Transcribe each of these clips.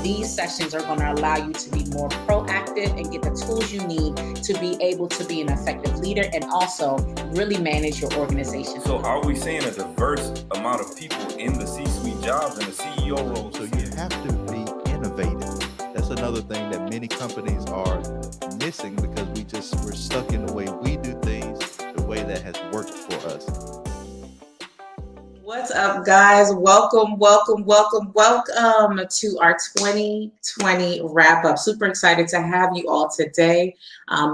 these sessions are going to allow you to be more proactive and get the tools you need to be able to be an effective leader and also really manage your organization. So are we seeing a diverse amount of people in the C-suite jobs and the CEO roles? So you have to be innovative. That's another thing that many companies are missing because we're stuck in the way we do things, the way that has worked for us. What's up, guys? Welcome to our 2020 wrap-up. Super excited to have you all today.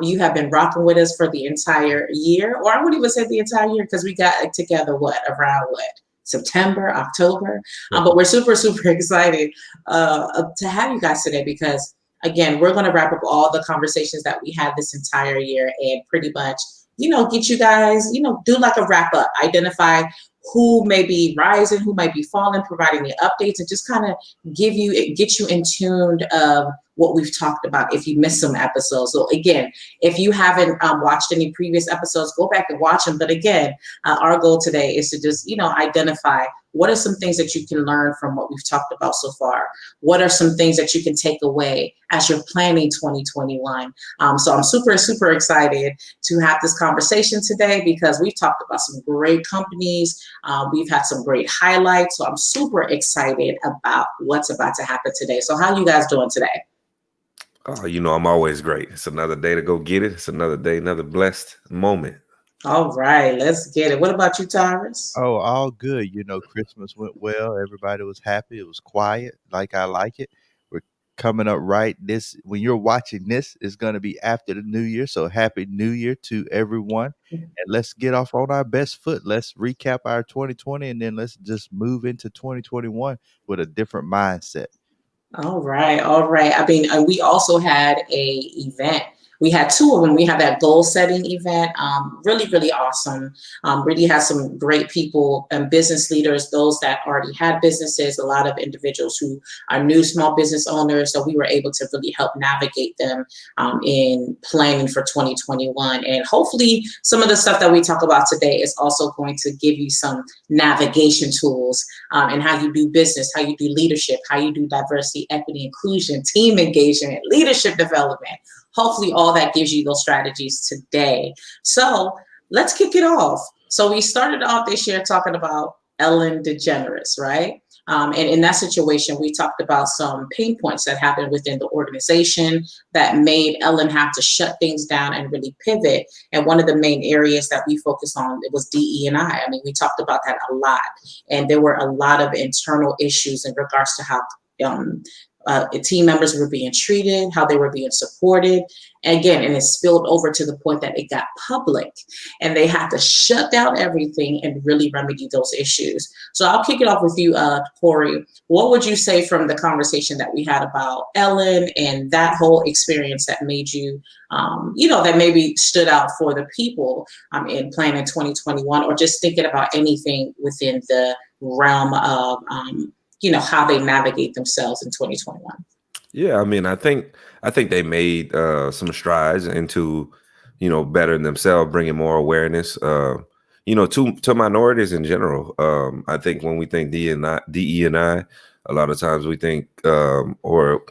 You have been rocking with us for the entire year, or I wouldn't even say the entire year because we got together around September, October. But we're super excited to have you guys today because, again, we're going to wrap up all the conversations that we had this entire year and pretty much, get you guys, do like a wrap-up, identify who may be rising, who might be falling, providing the updates, and just kind of get you in tune of what we've talked about if you missed some episodes. So again, if you haven't watched any previous episodes, go back and watch them. But again, our goal today is to just, identify what are some things that you can learn from what we've talked about so far? What are some things that you can take away as you're planning 2021? So I'm super excited to have this conversation today because we've talked about some great companies. We've had some great highlights. So I'm super excited about what's about to happen today. So how are you guys doing today? Oh, I'm always great. It's another day to go get it. It's another day, another blessed moment. All right, let's get it. What about you, Tyrus? Oh, all good. Christmas went well. Everybody was happy. It was quiet, like I like it. We're coming up right. When you're watching this, is going to be after the new year. So happy new year to everyone. And let's get off on our best foot. Let's recap our 2020 and then let's just move into 2021 with a different mindset. All right. I mean, we also had a event. We had two of them. We had that goal setting event. Really awesome. Really had some great people and business leaders, those that already had businesses, a lot of individuals who are new small business owners. So we were able to really help navigate them in planning for 2021. And hopefully some of the stuff that we talk about today is also going to give you some navigation tools and how you do business, how you do leadership, how you do diversity, equity, inclusion, team engagement, leadership development. Hopefully all that gives you those strategies today. So let's kick it off. So we started off this year talking about Ellen DeGeneres, right? And in that situation, we talked about some pain points that happened within the organization that made Ellen have to shut things down and really pivot. And one of the main areas that we focused on, it was DE&I. I mean, we talked about that a lot. And there were a lot of internal issues in regards to how team members were being treated, how they were being supported. And it spilled over to the point that it got public and they had to shut down everything and really remedy those issues. So I'll kick it off with you, Corey. What would you say from the conversation that we had about Ellen and that whole experience that made you, that maybe stood out for the people in planning 2021 or just thinking about anything within the realm of, how they navigate themselves in 2021. Yeah, I mean, I think they made some strides into, bettering themselves, bringing more awareness, to minorities in general. I think when we think DE&I, a lot of times we think, or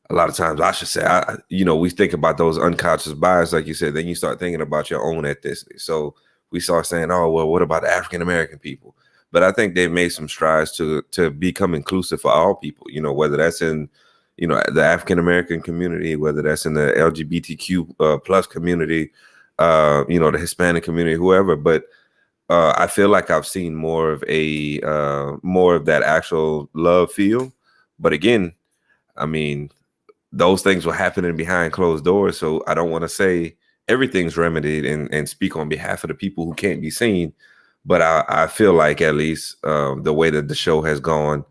a lot of times I should say, we think about those unconscious bias, like you said. Then you start thinking about your own ethnicity. So we start saying, oh, well, what about the African American people? But I think they've made some strides to become inclusive for all people, whether that's in, the African-American community, whether that's in the LGBTQ plus community, the Hispanic community, whoever. But I feel like I've seen more of that actual love feel. But again, I mean, those things were happening behind closed doors. So I don't want to say everything's remedied and speak on behalf of the people who can't be seen. But I feel like at least the way that the show has gone,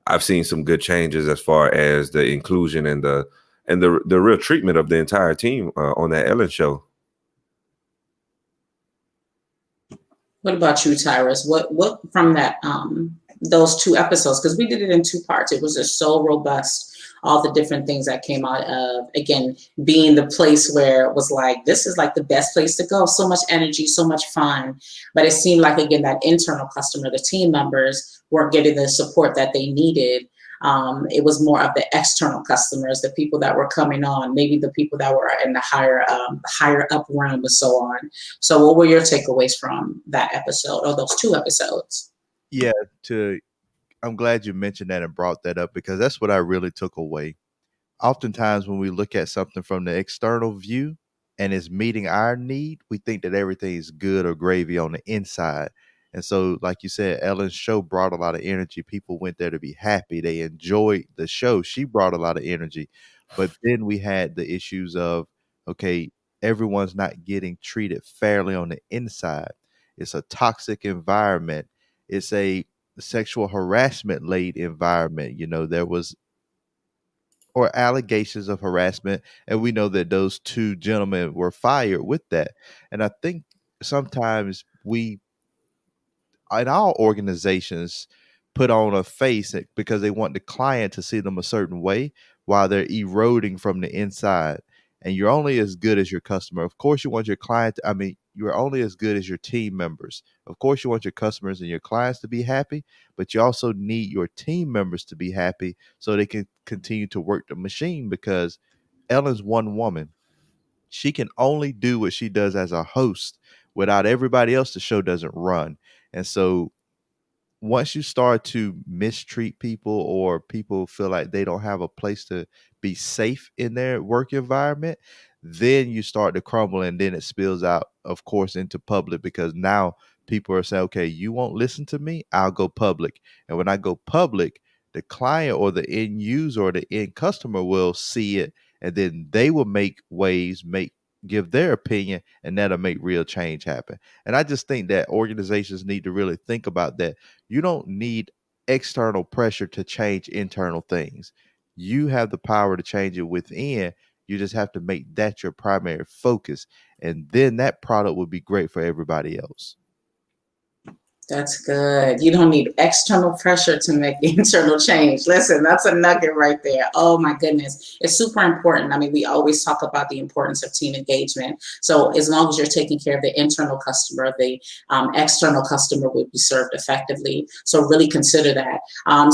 I've seen some good changes as far as the inclusion and the real treatment of the entire team on that Ellen show. What about you, Tyrus? What from that those two episodes? Because we did it in two parts. It was just so robust. All the different things that came out of, again, being the place where it was like, this is like the best place to go. So much energy, so much fun. But it seemed like, again, that internal customer, the team members weren't getting the support that they needed. It was more of the external customers, the people that were coming on, maybe the people that were in the higher up realm and so on. So what were your takeaways from that episode or those two episodes? Yeah, to I'm glad you mentioned that and brought that up because that's what I really took away. Oftentimes when we look at something from the external view and it's meeting our need, we think that everything is good or gravy on the inside. And so, like you said, Ellen's show brought a lot of energy. People went there to be happy. They enjoyed the show. She brought a lot of energy. But then we had the issues of, okay, everyone's not getting treated fairly on the inside. It's a toxic environment. It's a sexual harassment laid environment. There was or allegations of harassment. And we know that those two gentlemen were fired with that. And I think sometimes we, in our organizations, put on a face because they want the client to see them a certain way while they're eroding from the inside. And you're only as good as your customer. Of course, you want your client, you're only as good as your team members. Of course, you want your customers and your clients to be happy, but you also need your team members to be happy so they can continue to work the machine because Ellen's one woman. She can only do what she does as a host. Without everybody else, the show doesn't run. And so once you start to mistreat people or people feel like they don't have a place to be safe in their work environment, then you start to crumble and then it spills out, of course, into public because now people are saying, okay, you won't listen to me, I'll go public. And when I go public, the client or the end user or the end customer will see it and then they will make waves, give their opinion, and that'll make real change happen. And I just think that organizations need to really think about that. You don't need external pressure to change internal things. You have the power to change it within. You just have to make that your primary focus. And then that product will be great for everybody else. That's good. You don't need external pressure to make internal change. Listen, that's a nugget right there. Oh my goodness. It's super important. I mean, we always talk about the importance of team engagement. So as long as you're taking care of the internal customer, the external customer will be served effectively. So really consider that.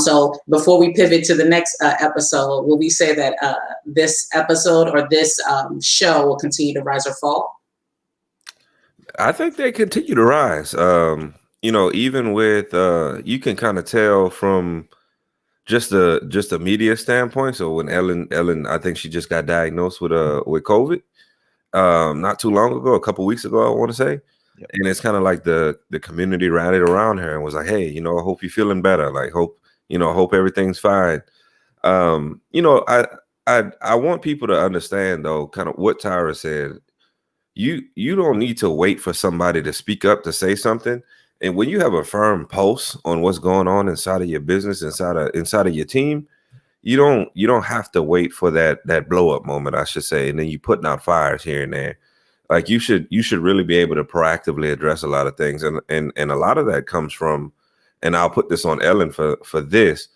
So before we pivot to the next episode, will we say that this episode or this show will continue to rise or fall? I think they continue to rise. Even with you can kind of tell from just a media standpoint. So when Ellen, I think she just got diagnosed with COVID not too long ago, a couple weeks ago, I want to say. Yep. And it's kind of like the community rallied around her and was like, hey, I hope you're feeling better. Like hope everything's fine. I want people to understand though, kind of what Tyra said. You don't need to wait for somebody to speak up to say something. And when you have a firm pulse on what's going on inside of your business, inside of your team, you don't have to wait for that blow up moment, I should say, and then you putting out fires here and there. Like you should really be able to proactively address a lot of things, and a lot of that comes from, and I'll put this on Ellen for this,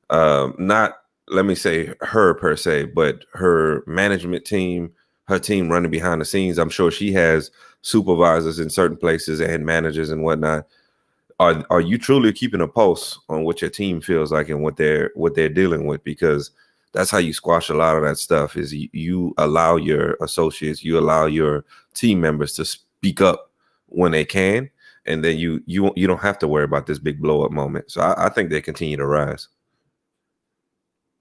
not let me say her per se, but her management team, her team running behind the scenes. I'm sure she has supervisors in certain places and managers and whatnot. Are you truly keeping a pulse on what your team feels like and what they're dealing with? Because that's how you squash a lot of that stuff. Is you allow your associates, you allow your team members to speak up when they can, and then you don't have to worry about this big blow up moment. So I think they continue to rise.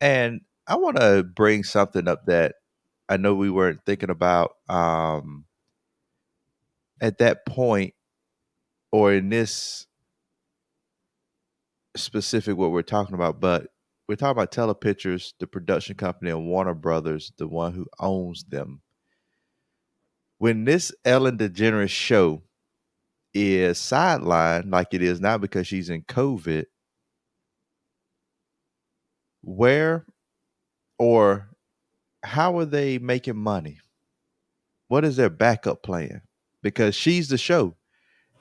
And I want to bring something up that I know we weren't thinking about at that point or in this specific what we're talking about, but we're talking about Telepictures, the production company, and Warner Brothers, the one who owns them. When this Ellen DeGeneres show is sidelined like it is now because she's in COVID, where or how are they making money? What is their backup plan? Because she's the show.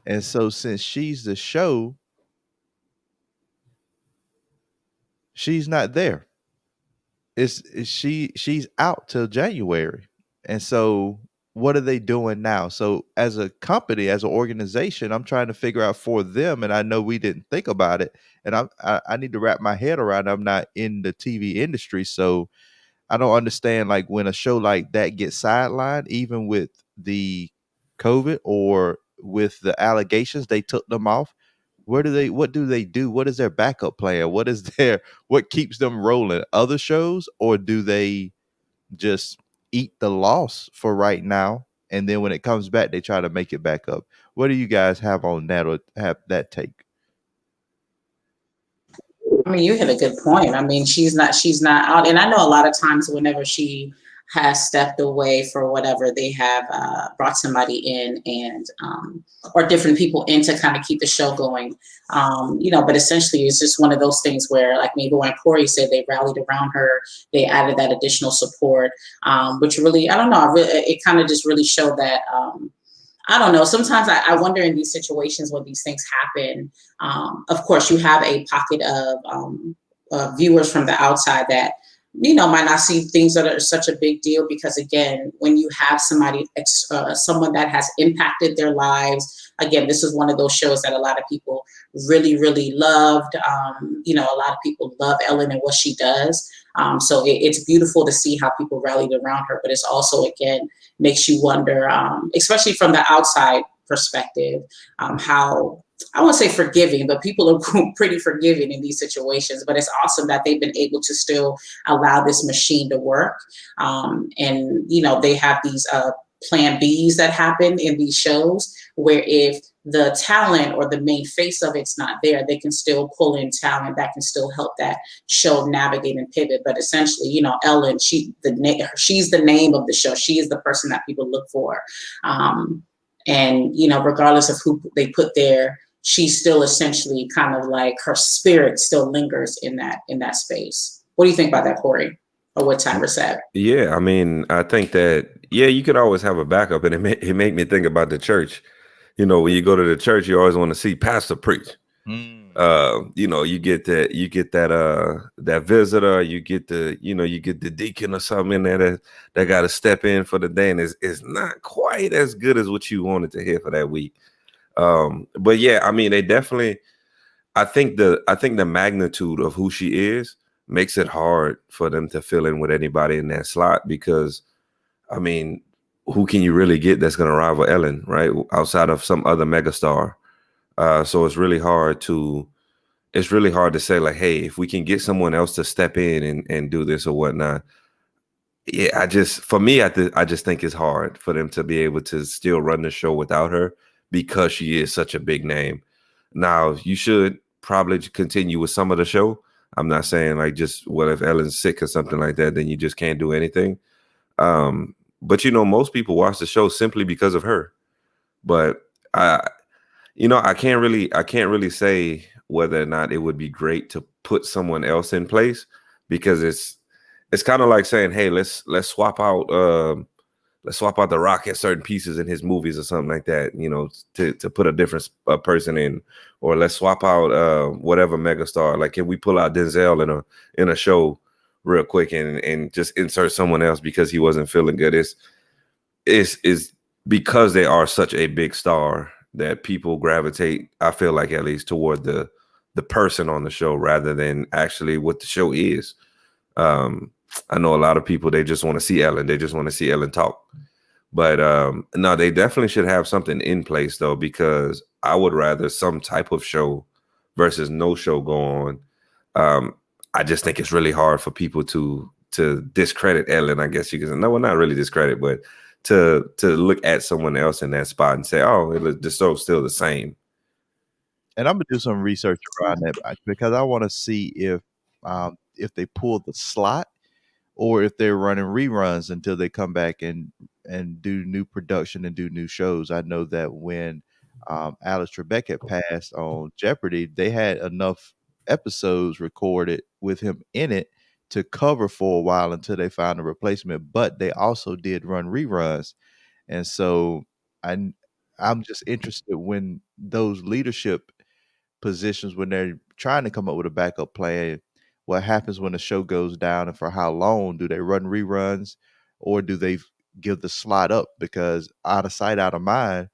And so since she's the show, she's not there. She's out till January. And so what are they doing now? So as a company, as an organization, I'm trying to figure out for them, and I know we didn't think about it, and I need to wrap my head around. I'm not in the TV industry, so I don't understand like when a show like that gets sidelined, even with the COVID or with the allegations, they took them off. What do they do? What is their backup plan? What keeps them rolling? Other shows, or do they just eat the loss for right now? And then when it comes back, they try to make it back up. What do you guys have on that or have that take? I mean, you hit a good point. I mean, she's not out, and I know a lot of times whenever she has stepped away for whatever, they have brought somebody in and or different people in to kind of keep the show going. But essentially, it's just one of those things where, like maybe when Corey said, they rallied around her, they added that additional support, which really, I don't know, it kind of just really showed that. I don't know. Sometimes I wonder in these situations when these things happen. Of course, you have a pocket of viewers from the outside that might not see things that are such a big deal because again, when you have someone that has impacted their lives, again, this is one of those shows that a lot of people really, really loved. A lot of people love Ellen and what she does. So it's beautiful to see how people rallied around her, but it's also, again, makes you wonder, especially from the outside perspective, how I won't say forgiving, but people are pretty forgiving in these situations. But it's awesome that they've been able to still allow this machine to work. They have these plan Bs that happen in these shows where if the talent or the main face of it's not there, they can still pull in talent that can still help that show navigate and pivot. But essentially, Ellen, she's the name of the show. She is the person that people look for. Regardless of who they put there, she's still essentially kind of like her spirit still lingers in that space. What do you think about that, Corey? Or what Tyra said? Yeah, I mean, I think that you could always have a backup, and it made me think about the church. When you go to the church, you always want to see pastor preach. Mm. You get that visitor, you get the deacon or something in there that got to step in for the day, and it's not quite as good as what you wanted to hear for that week. But yeah, I mean, they definitely. I think the magnitude of who she is makes it hard for them to fill in with anybody in that slot because, I mean, who can you really get that's going to rival Ellen, right? Outside of some other megastar. So it's really hard to say like, hey, if we can get someone else to step in and do this or whatnot. Yeah, for me, I just think it's hard for them to be able to still run the show without her because she is such a big name. Now, you should probably continue with some of the show. I'm not saying like just if Ellen's sick or something like that, then you just can't do anything. But most people watch the show simply because of her. But I can't really say whether or not it would be great to put someone else in place because it's kind of like saying, hey, let's swap out the Rock at certain pieces in his movies or something like that, to put a different person in, or let's swap out whatever megastar. Like, can we pull out Denzel in a show real quick and just insert someone else because he wasn't feeling good? It's because they are such a big star that people gravitate, I feel like, at least toward the person on the show rather than actually what the show is. I know a lot of people, they just want to see Ellen. They just want to see Ellen talk. But no, they definitely should have something in place, though, because I would rather some type of show versus no show go on. I just think it's really hard for people to discredit Ellen, I guess you can say. No, well, not really discredit, but to look at someone else in that spot and say, oh, the show's still the same. And I'm gonna do some research around that because I want to see if they pull the slot or if they're running reruns until they come back and do new production and do new shows. I know that when Alex Trebek had passed on Jeopardy, they had enough episodes recorded with him in it to cover for a while until they found a replacement. But they also did run reruns, and so I I'm just interested when those leadership positions when they're trying to come up with a backup plan. What happens when the show goes down, and for how long do they run reruns, or do they give the slot up, because out of sight, out of mind,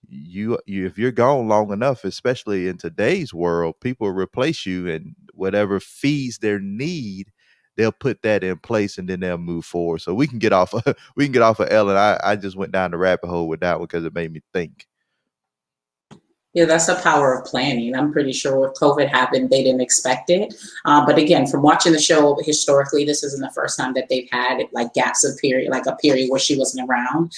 you if you're gone long enough, especially in today's world, people replace you, and whatever feeds their need, they'll put that in place, and then they'll move forward. So we can get off we can get off of Ellen. I just went down the rabbit hole with that one because it made me think. Yeah, that's the power of planning. I'm pretty sure when COVID happened, they didn't expect it. But again, from watching the show historically, this isn't the first time that they've had like gaps of period, like a period where she wasn't around.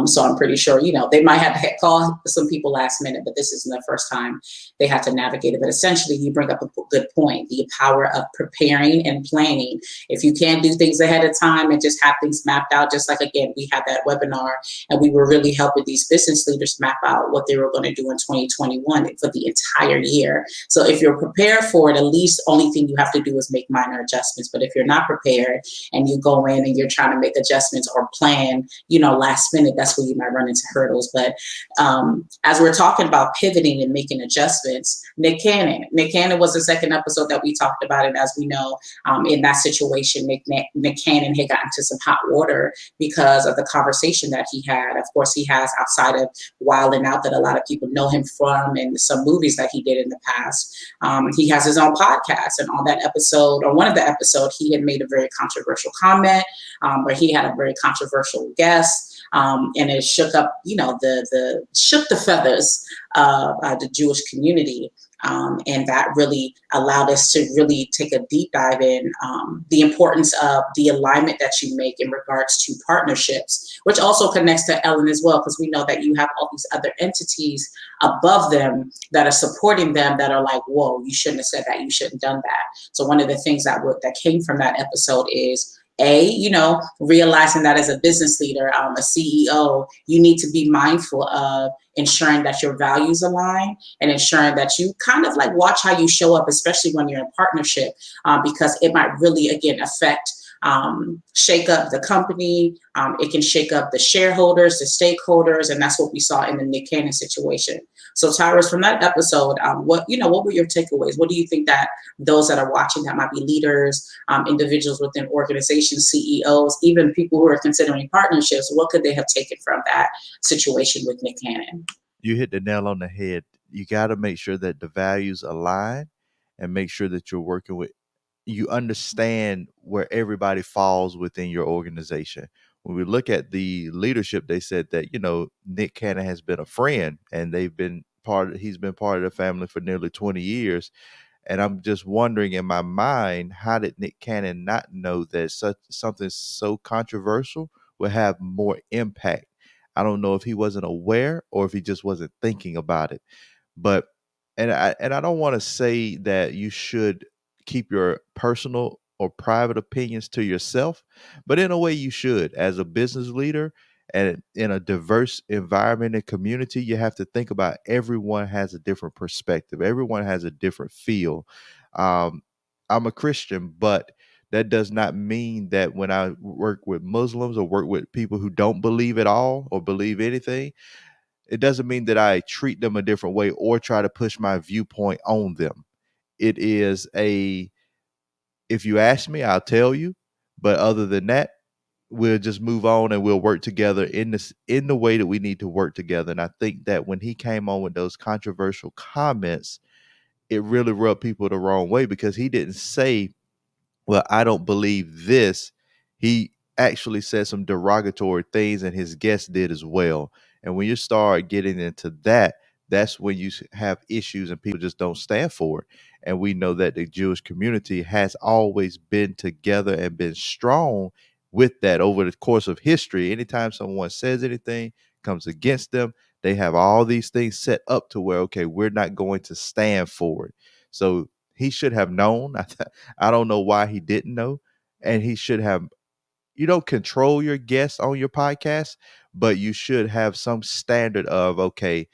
So I'm pretty sure, they might have to call some people last minute, but this isn't the first time they had to navigate it. But essentially, you bring up a good point, the power of preparing and planning. If you can't do things ahead of time and just have things mapped out, just like, again, we had that webinar and we were really helping these business leaders map out what they were going to do in 2021 for the entire year. So if you're prepared for it, at least only thing you have to do is make minor adjustments. But if you're not prepared and you go in and you're trying to make adjustments or plan, last minute, that's where you might run into hurdles. But as we're talking about pivoting and making adjustments, Nick Cannon was the second episode that we talked about. And as we know, in that situation, Nick Cannon had gotten into some hot water because of the conversation that he had. Of course, he has, outside of Wild 'N Out that a lot of people know him from and some movies that he did in the past. He has his own podcast. And on that episode, or one of the episodes, he had made a very controversial comment where he had a very controversial guest. And it shook up, shook the feathers of the Jewish community. And that really allowed us to really take a deep dive in the importance of the alignment that you make in regards to partnerships, which also connects to Ellen as well, because we know that you have all these other entities above them that are supporting them that are like, whoa, you shouldn't have said that, you shouldn't have done that. So one of the things that came from that episode is, realizing that as a business leader, a CEO, you need to be mindful of ensuring that your values align and ensuring that you kind of like watch how you show up, especially when you're in partnership, because it might really, again, affect shake up the company. It can shake up the shareholders, the stakeholders, and that's what we saw in the Nick Cannon situation. So Tyrus, from that episode, what were your takeaways? What do you think that those that are watching, that might be leaders, individuals within organizations, CEOs, even people who are considering partnerships, what could they have taken from that situation with Nick Cannon? You hit the nail on the head. You got to make sure that the values align and make sure that you're working with, you understand where everybody falls within your organization. When we look at the leadership, they said that, Nick Cannon has been a friend and he's been part of the family for nearly 20 years. And I'm just wondering in my mind, how did Nick Cannon not know that something so controversial would have more impact? I don't know if he wasn't aware or if he just wasn't thinking about it. But and I don't want to say that you should keep your personal or private opinions to yourself, but in a way you should. As a business leader and in a diverse environment and community, you have to think about everyone has a different perspective. Everyone has a different feel. Um, I'm a Christian, but that does not mean that when I work with Muslims or work with people who don't believe at all or believe anything, it doesn't mean that I treat them a different way or try to push my viewpoint on them. It is if you ask me, I'll tell you. But other than that, we'll just move on and we'll work together in the way that we need to work together. And I think that when he came on with those controversial comments, it really rubbed people the wrong way, because he didn't say, well, I don't believe this. He actually said some derogatory things, and his guests did as well. And when you start getting into that, that's when you have issues and people just don't stand for it. And we know that the Jewish community has always been together and been strong with that over the course of history. Anytime someone says anything, comes against them, they have all these things set up to where, okay, we're not going to stand for it. So he should have known. I don't know why he didn't know. And he should have, you don't control your guests on your podcast, but you should have some standard of, okay,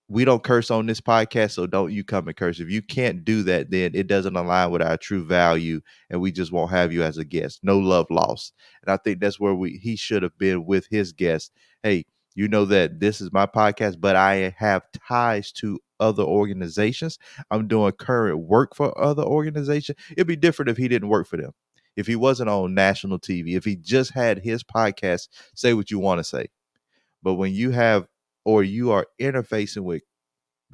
we don't curse on this podcast, so don't you come and curse. If you can't do that, then it doesn't align with our true value, and we just won't have you as a guest. No love lost. And I think that's where he should have been with his guests. Hey, you know that this is my podcast, but I have ties to other organizations. I'm doing current work for other organizations. It'd be different if he didn't work for them. if he wasn't on national TV, if he just had his podcast, say what you want to say. But when you have, or you are interfacing with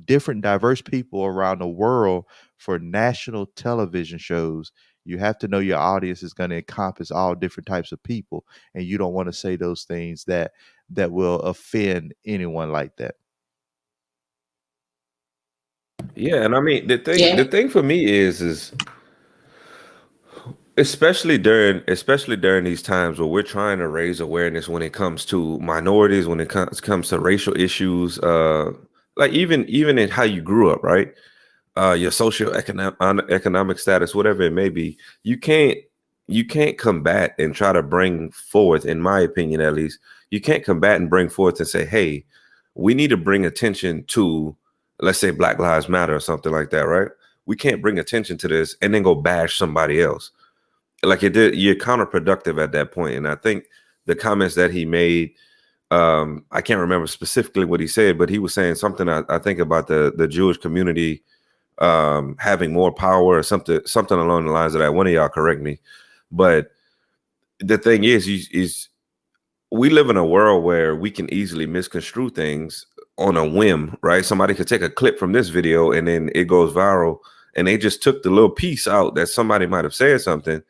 different diverse people around the world for national television shows, you have to know your audience is going to encompass all different types of people, and you don't want to say those things that will offend anyone like that. Yeah, and I mean the Yeah. thing for me is especially during these times where we're trying to raise awareness when it comes to minorities, when it comes to racial issues, like even in how you grew up, right? Your social economic status, whatever it may be, you can't combat and try to bring forth, in my opinion at least, you can't combat and bring forth and say, hey, we need to bring attention to, let's say, Black Lives Matter or something like that, right? We can't bring attention to this and then go bash somebody else. Like it did, you're counterproductive at that point. And I think the comments that he made, I can't remember specifically what he said, but he was saying something, I think, about the Jewish community having more power or something along the lines of that. One of y'all correct me. But the thing is we live in a world where we can easily misconstrue things on a whim, right? Somebody could take a clip from this video and then it goes viral, and they just took the little piece out that somebody might have said something.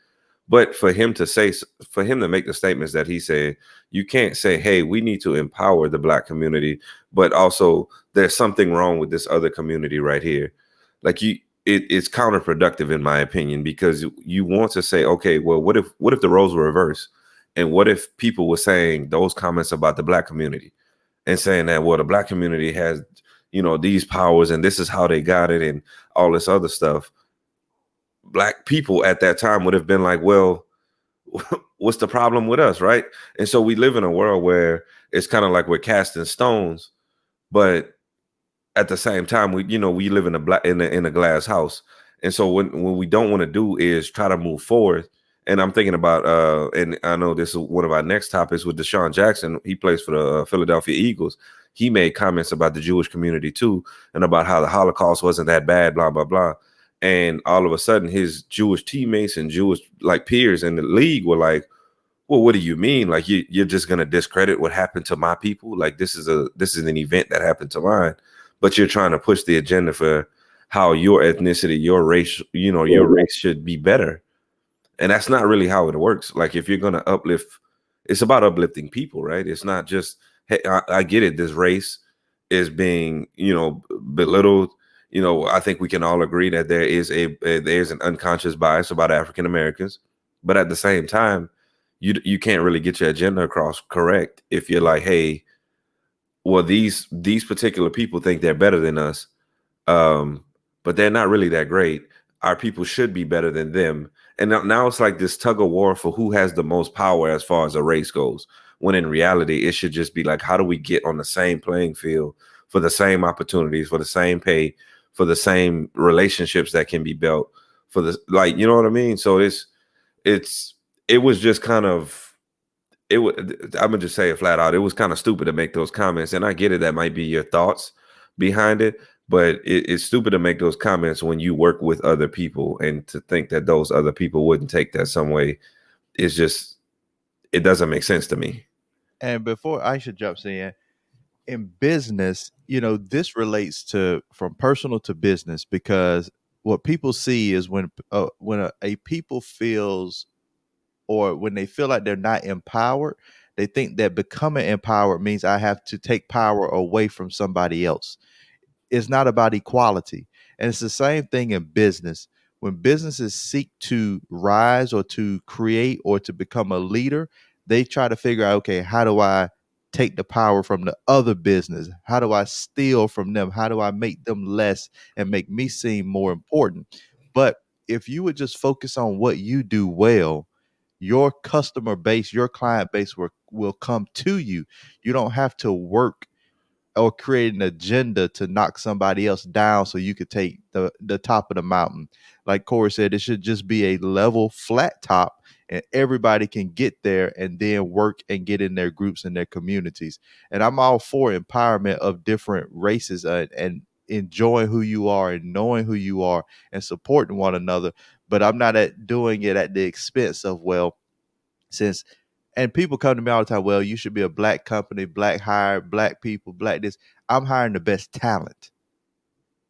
But for him to make the statements that he said, you can't say, hey, we need to empower the Black community, but also there's something wrong with this other community right here. Like it's counterproductive in my opinion, because you want to say, okay, well, what if the roles were reversed? And what if people were saying those comments about the Black community and saying that, well, the Black community has, these powers and this is how they got it and all this other stuff? Black people at that time would have been like, well, what's the problem with us, right? And so we live in a world where it's kind of like we're casting stones, but at the same time, we live in a glass house. And so when we don't want to do is try to move forward. And I'm thinking about and I know this is one of our next topics with Deshaun Jackson. He plays for the Philadelphia Eagles. He made comments about the Jewish community too, and about how the Holocaust wasn't that bad, blah blah blah. And all of a sudden, his Jewish teammates and Jewish peers in the league were like, well, what do you mean? Like you're just gonna discredit what happened to my people? Like this is an event that happened to mine, but you're trying to push the agenda for how your ethnicity, your race, your race should be better. And that's not really how it works. Like if you're gonna uplift, it's about uplifting people, right? It's not just, hey, I get it. This race is being, belittled. I think we can all agree that there's an unconscious bias about African Americans, but at the same time, you can't really get your agenda across correct if you're like, hey, well, these particular people think they're better than us, but they're not really that great. Our people should be better than them. And now it's like this tug of war for who has the most power as far as a race goes, when in reality, it should just be like, how do we get on the same playing field for the same opportunities, for the same pay, for the same relationships that can be built, for the, like, you know what I mean? So it was just kind of, I'm gonna just say it flat out. It was kind of stupid to make those comments, and I get it. That might be your thoughts behind it, but it's stupid to make those comments when you work with other people, and to think that those other people wouldn't take that some way is just, it doesn't make sense to me. And before Aisha jumps in business, this relates to from personal to business, because what people see is when a people feels, or when they feel like they're not empowered, they think that becoming empowered means I have to take power away from somebody else. It's not about equality. And it's the same thing in business. When businesses seek to rise or to create or to become a leader, they try to figure out, okay, how do I take the power from the other business? How do I steal from them? How do I make them less and make me seem more important? But if you would just focus on what you do well, your customer base, your client base will come to you. You don't have to work or create an agenda to knock somebody else down so you could take the top of the mountain. Like Corey said, it should just be a level flat top, and everybody can get there and then work and get in their groups and their communities. And I'm all for empowerment of different races, and enjoying who you are and knowing who you are and supporting one another. but I'm not doing it at the expense of, well, since, and people come to me all the time, well, you should be a black company, black hire, black people, black this. I'm hiring the best talent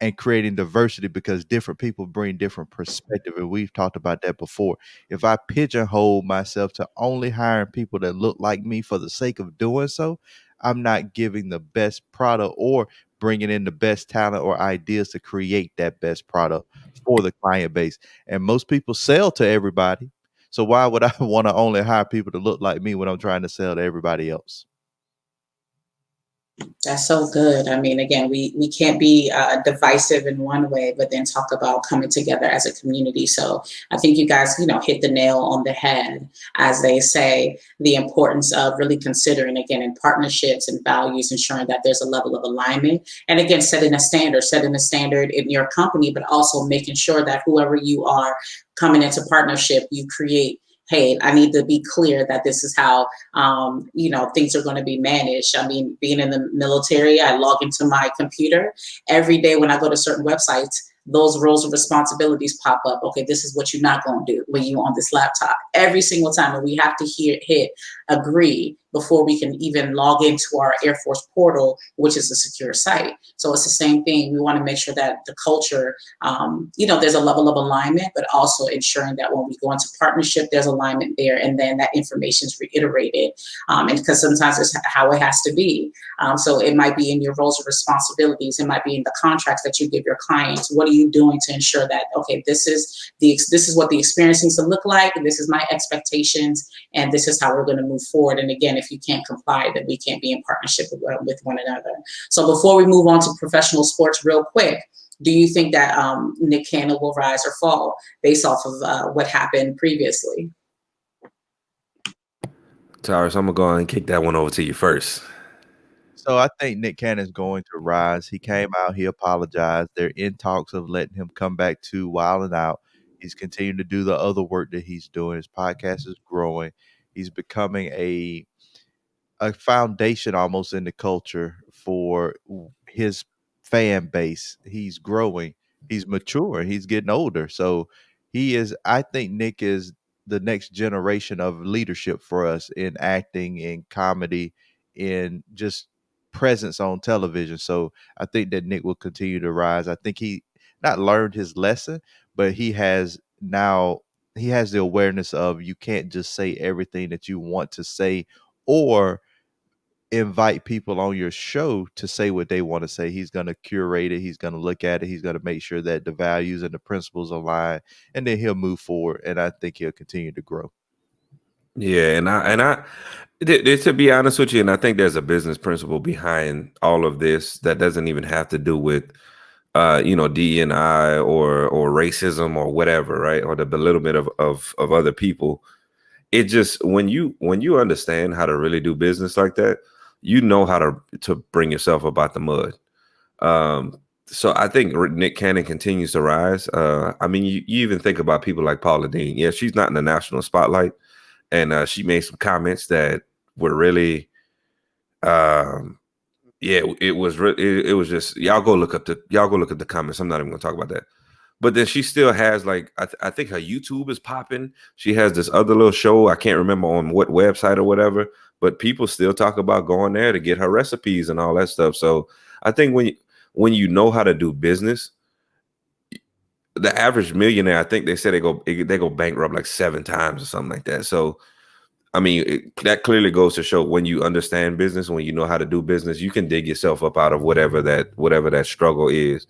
and creating diversity because different people bring different perspective. And we've talked about that before. If I pigeonhole myself to only hiring people that look like me for the sake of doing so, I'm not giving the best product or bringing in the best talent or ideas to create that best product for the client base. And most people sell to everybody. So why would I want to only hire people to look like me when I'm trying to sell to everybody else? That's so good. I mean, again, we can't be divisive in one way, but then talk about coming together as a community. So I think you guys, hit the nail on the head, as they say, the importance of really considering, again, in partnerships and values, ensuring that there's a level of alignment. And again, setting a standard in your company, but also making sure that whoever you are coming into partnership, you create, hey, I need to be clear that this is how, things are going to be managed. I mean, being in the military, I log into my computer every day when I go to certain websites. Those roles and responsibilities pop up. Okay, this is what you're not going to do when you're on this laptop every single time. And we have to hit agree before we can even log into our Air Force portal, which is a secure site. So it's the same thing. We want to make sure that the culture, there's a level of alignment, but also ensuring that when we go into partnership, there's alignment there, and then that information is reiterated. And because sometimes it's how it has to be. So it might be in your roles and responsibilities. It might be in the contracts that you give your clients. What are you doing to ensure that, okay, this is what the experience needs to look like, and this is my expectations, and this is how we're going to move forward. And again, if you can't comply, then we can't be in partnership with one another. So before we move on to professional sports real quick, do you think that Nick Cannon will rise or fall based off of what happened previously? Tyrus, I'm gonna go ahead and kick that one over to you first. So I think Nick Cannon's going to rise. He came out, he apologized. They're in talks of letting him come back to Wild 'N Out. He's continuing to do the other work that he's doing. His podcast is growing. He's becoming a foundation almost in the culture for his fan base. He's growing, he's mature, he's getting older. So I think Nick is the next generation of leadership for us in acting, in comedy, in just presence on television. So I think that Nick will continue to rise. I think he not learned his lesson, but he has the awareness of you can't just say everything that you want to say or invite people on your show to say what they want to say. He's going to curate it. He's going to look at it. He's going to make sure that the values and the principles align, and then he'll move forward. And I think he'll continue to grow. Yeah, to be honest with you, and I think there's a business principle behind all of this that doesn't even have to do with DEI or racism or whatever, right? Or the belittlement of other people. It just when you understand how to really do business like that, you know how to bring yourself up out the mud. So I think Nick Cannon continues to rise. I mean, you even think about people like Paula Deen. Yeah, she's not in the national spotlight, and she made some comments that were really, yeah, it was just y'all go look up the comments. I'm not even gonna talk about that. But then she still has like I think her YouTube is popping. She has this other little show. I can't remember on what website or whatever, but people still talk about going there to get her recipes and all that stuff. So I think when you know how to do business, the average millionaire, I think they said they go bankrupt like 7 times or something like that. So I mean, that clearly goes to show when you understand business, when you know how to do business, you can dig yourself up out of whatever that struggle is.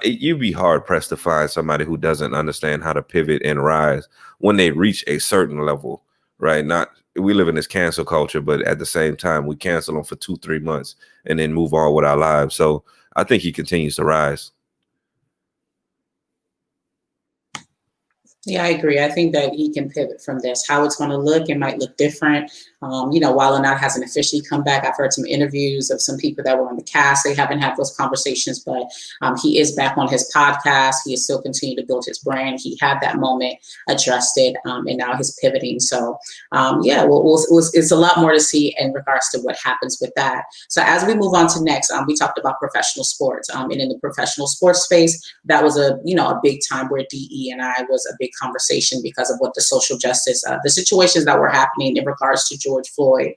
You'd be hard pressed to find somebody who doesn't understand how to pivot and rise when they reach a certain level, right? Not we live in this cancel culture, but at the same time, we cancel them for 2-3 months and then move on with our lives. So I think he continues to rise. Yeah, I agree. I think that he can pivot from this. How it's going to look, it might look different. While or Not hasn't officially come back. I've heard some interviews of some people that were on the cast. They haven't had those conversations, but he is back on his podcast. He is still continuing to build his brand. He had that moment, addressed it, and now he's pivoting. So, it's a lot more to see in regards to what happens with that. So as we move on to next, we talked about professional sports, and in the professional sports space, that was a big time where DE&I was a big conversation because of what the social justice, the situations that were happening in regards to George Floyd.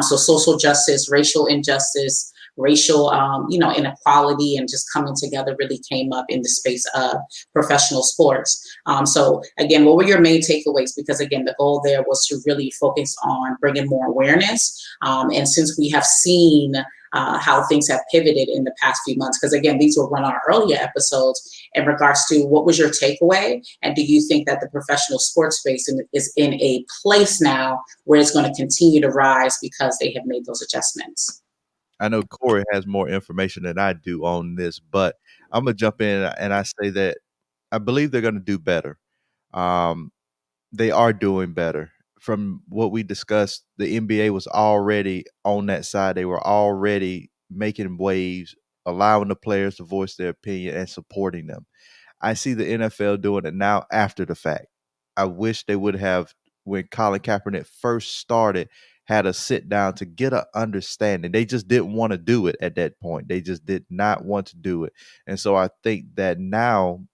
So social justice, racial injustice, racial, inequality, and just coming together really came up in the space of professional sports. So again, what were your main takeaways? Because again, the goal there was to really focus on bringing more awareness. And since we have seen how things have pivoted in the past few months, because again, these were one of our earlier episodes, in regards to what was your takeaway, and do you think that the professional sports space is in a place now where it's going to continue to rise because they have made those adjustments? I know Corey has more information than I do on this, but I'm gonna jump in and I say that I believe they're gonna do better. Um, they are doing better. From what we discussed, the NBA was already on that side. They were already making waves, allowing the players to voice their opinion and supporting them. I see the NFL doing it now after the fact. I wish they would have, when Colin Kaepernick first started, had a sit down to get an understanding. They just didn't want to do it at that point. They just did not want to do it. And so I think that now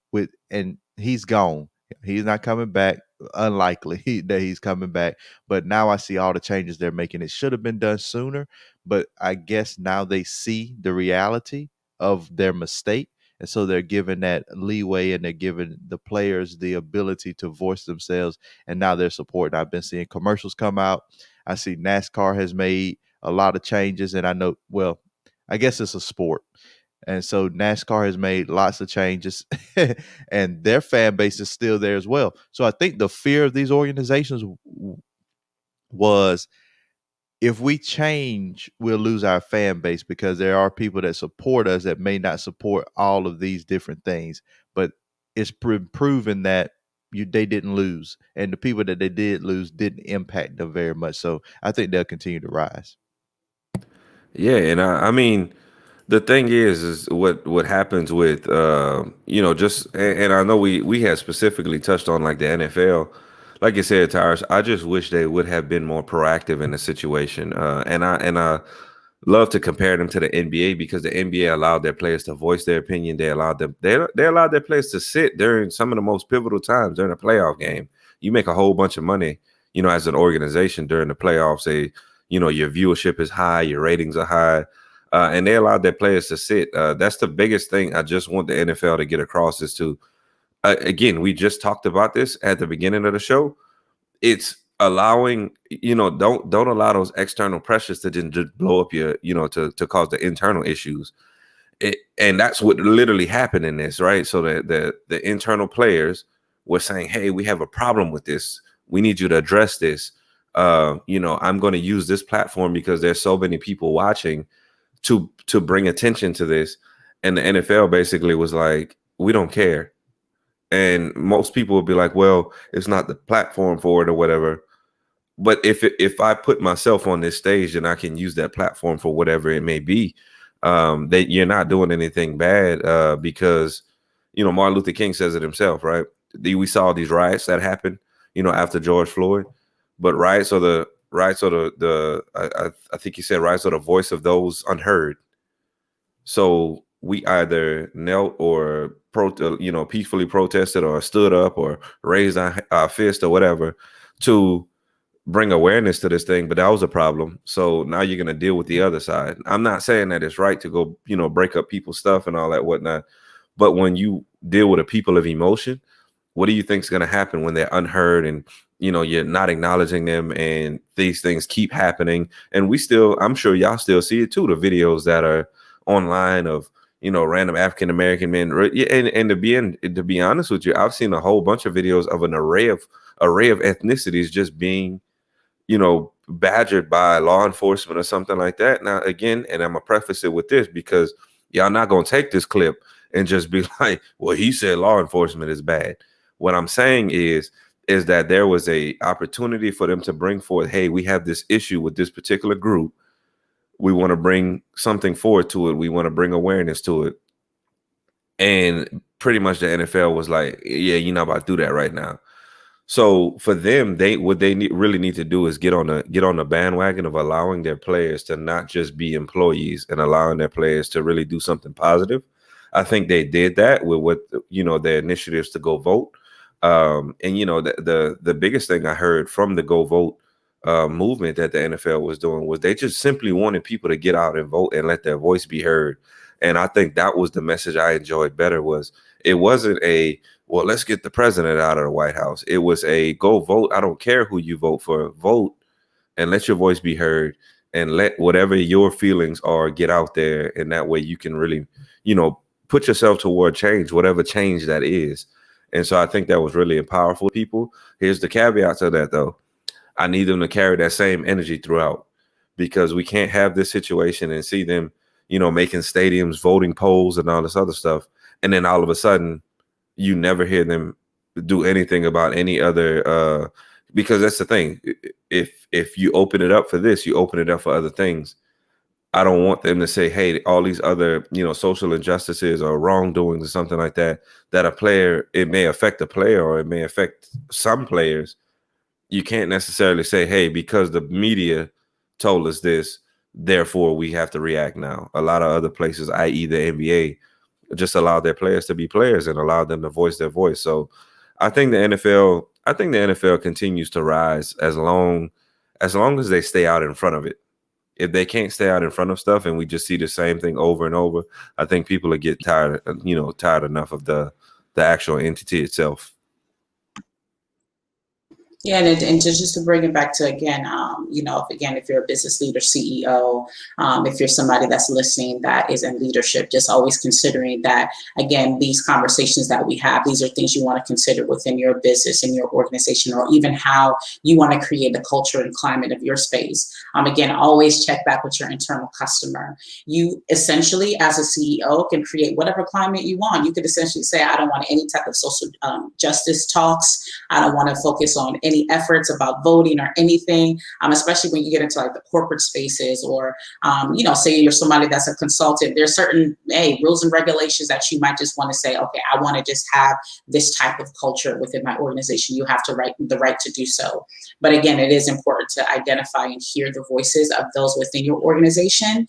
and he's gone. He's not coming back. Unlikely that he's coming back. But now I see all the changes they're making. It should have been done sooner. But I guess now they see the reality of their mistake. And so they're giving that leeway and they're giving the players the ability to voice themselves. And now they're supporting. I've been seeing commercials come out. I see NASCAR has made a lot of changes. And I know, well, I guess it's a sport. And so NASCAR has made lots of changes and their fan base is still there as well. So I think the fear of these organizations was, if we change, we'll lose our fan base because there are people that support us that may not support all of these different things. But it's proven that they didn't lose, and the people that they did lose didn't impact them very much. So I think they'll continue to rise. Yeah, and I mean, the thing is what happens with just and I know we had specifically touched on like the NFL. Like you said, Tyrus, I just wish they would have been more proactive in the situation. And I love to compare them to the NBA because the NBA allowed their players to voice their opinion. They allowed their players to sit during some of the most pivotal times during a playoff game. You make a whole bunch of money, as an organization during the playoffs. Your viewership is high, your ratings are high. And they allowed their players to sit. That's the biggest thing I just want the NFL to get across is to, again, we just talked about this at the beginning of the show. It's allowing, don't allow those external pressures to just blow up your, to cause the internal issues. And that's what literally happened in this, right? So the internal players were saying, hey, we have a problem with this. We need you to address this. I'm going to use this platform because there's so many people watching to bring attention to this. And the NFL basically was like, we don't care. And most people would be like, well, it's not the platform for it or whatever. But if I put myself on this stage, then I can use that platform for whatever it may be. That you're not doing anything bad because, Martin Luther King says it himself, right? We saw these riots that happened, after George Floyd. But riots are the I think he said riots are the voice of those unheard. So we either knelt or peacefully protested or stood up or raised our fist or whatever to bring awareness to this thing. But that was a problem. So now you're going to deal with the other side. I'm not saying that it's right to go, break up people's stuff and all that whatnot. But when you deal with a people of emotion, what do you think is going to happen when they're unheard and, you're not acknowledging them and these things keep happening? And I'm sure y'all still see it too, the videos that are online of, random African-American men. And to be honest with you, I've seen a whole bunch of videos of an array of ethnicities just being, badgered by law enforcement or something like that. Now, again, and I'm going to preface it with this because y'all not going to take this clip and just be like, well, he said law enforcement is bad. What I'm saying is is that there was a opportunity for them to bring forth, hey, we have this issue with this particular group. We want to bring something forward to it. We want to bring awareness to it. And pretty much the NFL was like, yeah, you're not about to do that right now. So for them, really need to do is get on the bandwagon of allowing their players to not just be employees and allowing their players to really do something positive. I think they did that with what, their initiatives to go vote. And the biggest thing I heard from the go vote movement that the NFL was doing was they just simply wanted people to get out and vote and let their voice be heard. And I think that was the message I enjoyed better. Was it wasn't a, well, let's get the president out of the White House. It was a go vote. I don't care who you vote for. Vote and let your voice be heard, and let whatever your feelings are get out there. And that way you can really, put yourself toward change, whatever change that is. And so I think that was really powerful. People, here's the caveat to that, though. I need them to carry that same energy throughout, because we can't have this situation and see them, making stadiums, voting polls and all this other stuff. And then all of a sudden, you never hear them do anything about any other, because that's the thing. If you open it up for this, you open it up for other things. I don't want them to say, hey, all these other, social injustices or wrongdoings or something like that, that a player, it may affect a player or it may affect some players. You can't necessarily say, hey, because the media told us this, therefore we have to react now. A lot of other places, i.e. the NBA, just allow their players to be players and allow them to voice their voice. So I think the NFL continues to rise as long as they stay out in front of it. If they can't stay out in front of stuff and we just see the same thing over and over, I think people will get tired enough of the actual entity itself. Yeah, and just to bring it back to again, if you're a business leader, CEO, if you're somebody that's listening that is in leadership, just always considering that, again, these conversations that we have, these are things you want to consider within your business and your organization, or even how you want to create the culture and climate of your space. Again, always check back with your internal customer. You essentially, as a CEO, can create whatever climate you want. You could essentially say, I don't want any type of social justice talks. I don't want to focus on any efforts about voting or anything, especially when you get into like the corporate spaces, or, say you're somebody that's a consultant. There's certain rules and regulations that you might just want to say, okay, I want to just have this type of culture within my organization. You have the right to do so. But again, it is important to identify and hear the voices of those within your organization,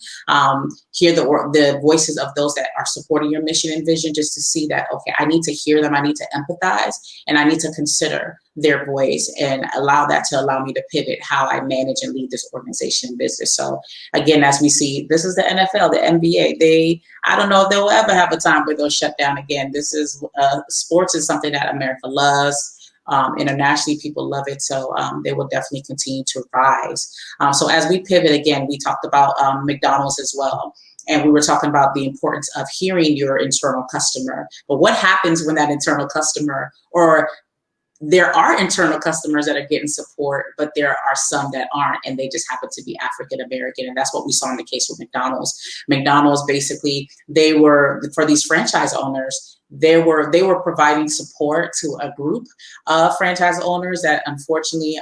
hear the voices of those that are supporting your mission and vision, just to see that, okay, I need to hear them, I need to empathize, and I need to consider their voice and allow me to pivot how I manage and lead this organization and business. So again, as we see, this is the NFL, the NBA. I don't know if they'll ever have a time where they'll shut down again. This is sports is something that America loves. Internationally, people love it. So they will definitely continue to rise. So as we pivot again, we talked about McDonald's as well. And we were talking about the importance of hearing your internal customer. But what happens when that internal customer, or there are internal customers that are getting support, but there are some that aren't, and they just happen to be African American. And that's what we saw in the case with McDonald's. McDonald's, basically, they were, for these franchise owners, they were providing support to a group of franchise owners that, unfortunately,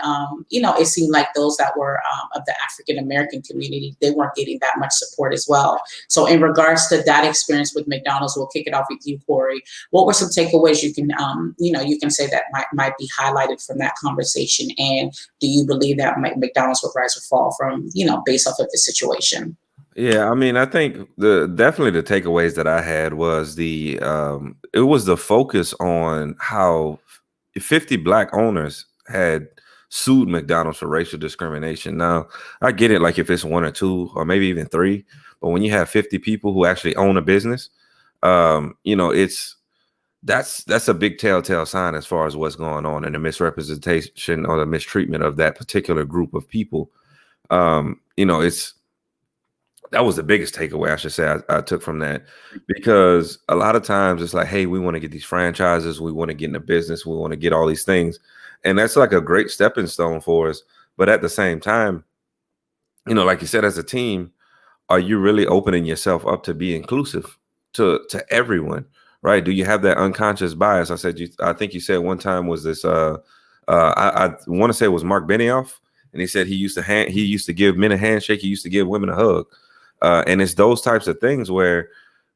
it seemed like those that were of the African American community, they weren't getting that much support as well. So in regards to that experience with McDonald's, we'll kick it off with you, Corey. What were some takeaways you can say that might be highlighted from that conversation? And do you believe that McDonald's will rise or fall from, based off of the situation? Yeah, I mean, I think definitely the takeaways that I had was it was the focus on how 50 Black owners had sued McDonald's for racial discrimination. Now, I get it, like if it's one or two or maybe even three, but when you have 50 people who actually own a business, that's a big telltale sign as far as what's going on, and the misrepresentation or the mistreatment of that particular group of people. That was the biggest takeaway, I should say, I took from that, because a lot of times it's like, hey, we want to get these franchises, we want to get in the business, we want to get all these things. And that's like a great stepping stone for us. But at the same time, like you said, as a team, are you really opening yourself up to be inclusive to everyone, right? Do you have that unconscious bias? I think you said one time was this I want to say it was Mark Benioff, and he said he used to give men a handshake, he used to give women a hug, and it's those types of things where,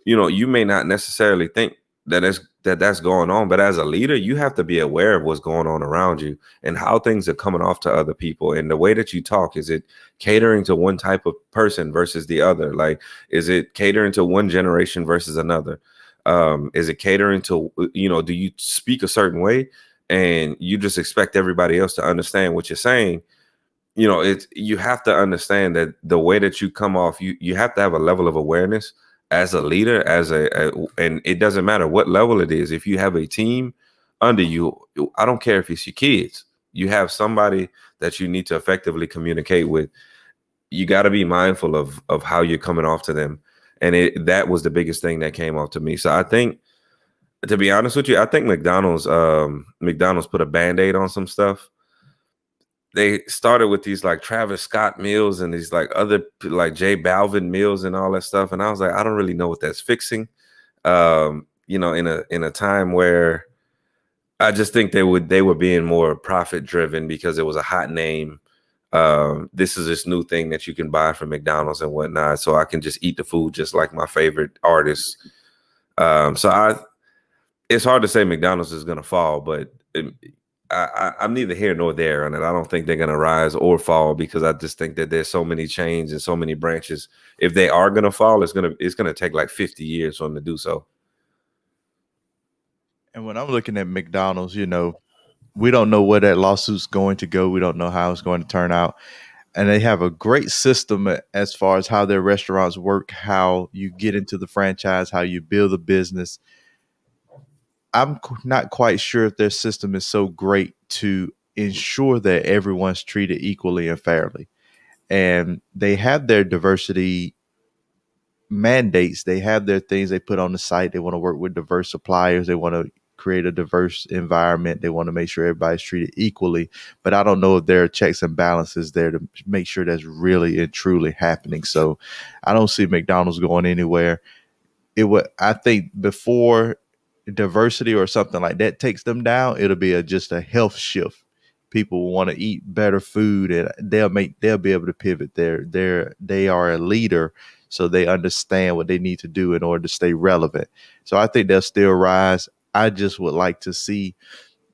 you may not necessarily think that's going on, but as a leader, you have to be aware of what's going on around you and how things are coming off to other people. And the way that you talk, is it catering to one type of person versus the other? Like, is it catering to one generation versus another? Is it catering to, do you speak a certain way and you just expect everybody else to understand what you're saying? You have to understand that the way that you come off, you have to have a level of awareness as a leader, and it doesn't matter what level it is. If you have a team under you, I don't care if it's your kids, you have somebody that you need to effectively communicate with. You got to be mindful of how you're coming off to them. And that was the biggest thing that came off to me. So I think, to be honest with you, I think McDonald's put a Band-Aid on some stuff. They started with these like Travis Scott meals and these like other like J Balvin meals and all that stuff. And I was like, I don't really know what that's fixing. In a time where I just think they were being more profit driven because it was a hot name. This is this new thing that you can buy from McDonald's and whatnot. So I can just eat the food just like my favorite artists. It's hard to say McDonald's is going to fall, but I'm neither here nor there on it. I don't think they're going to rise or fall because I just think that there's so many chains and so many branches. If they are going to fall, it's going to take like 50 years for them to do so. And when I'm looking at McDonald's, we don't know where that lawsuit's going to go. We don't know how it's going to turn out. And they have a great system as far as how their restaurants work, how you get into the franchise, how you build a business. I'm not quite sure if their system is so great to ensure that everyone's treated equally and fairly. And they have their diversity mandates. They have their things they put on the site. They want to work with diverse suppliers. They want to create a diverse environment. They want to make sure everybody's treated equally. But I don't know if there are checks and balances there to make sure that's really and truly happening. So I don't see McDonald's going anywhere. I think before diversity or something like that takes them down, it'll be just a health shift. People will want to eat better food, and they'll be able to pivot. They are a leader, so they understand what they need to do in order to stay relevant. So I think they'll still rise. I just would like to see,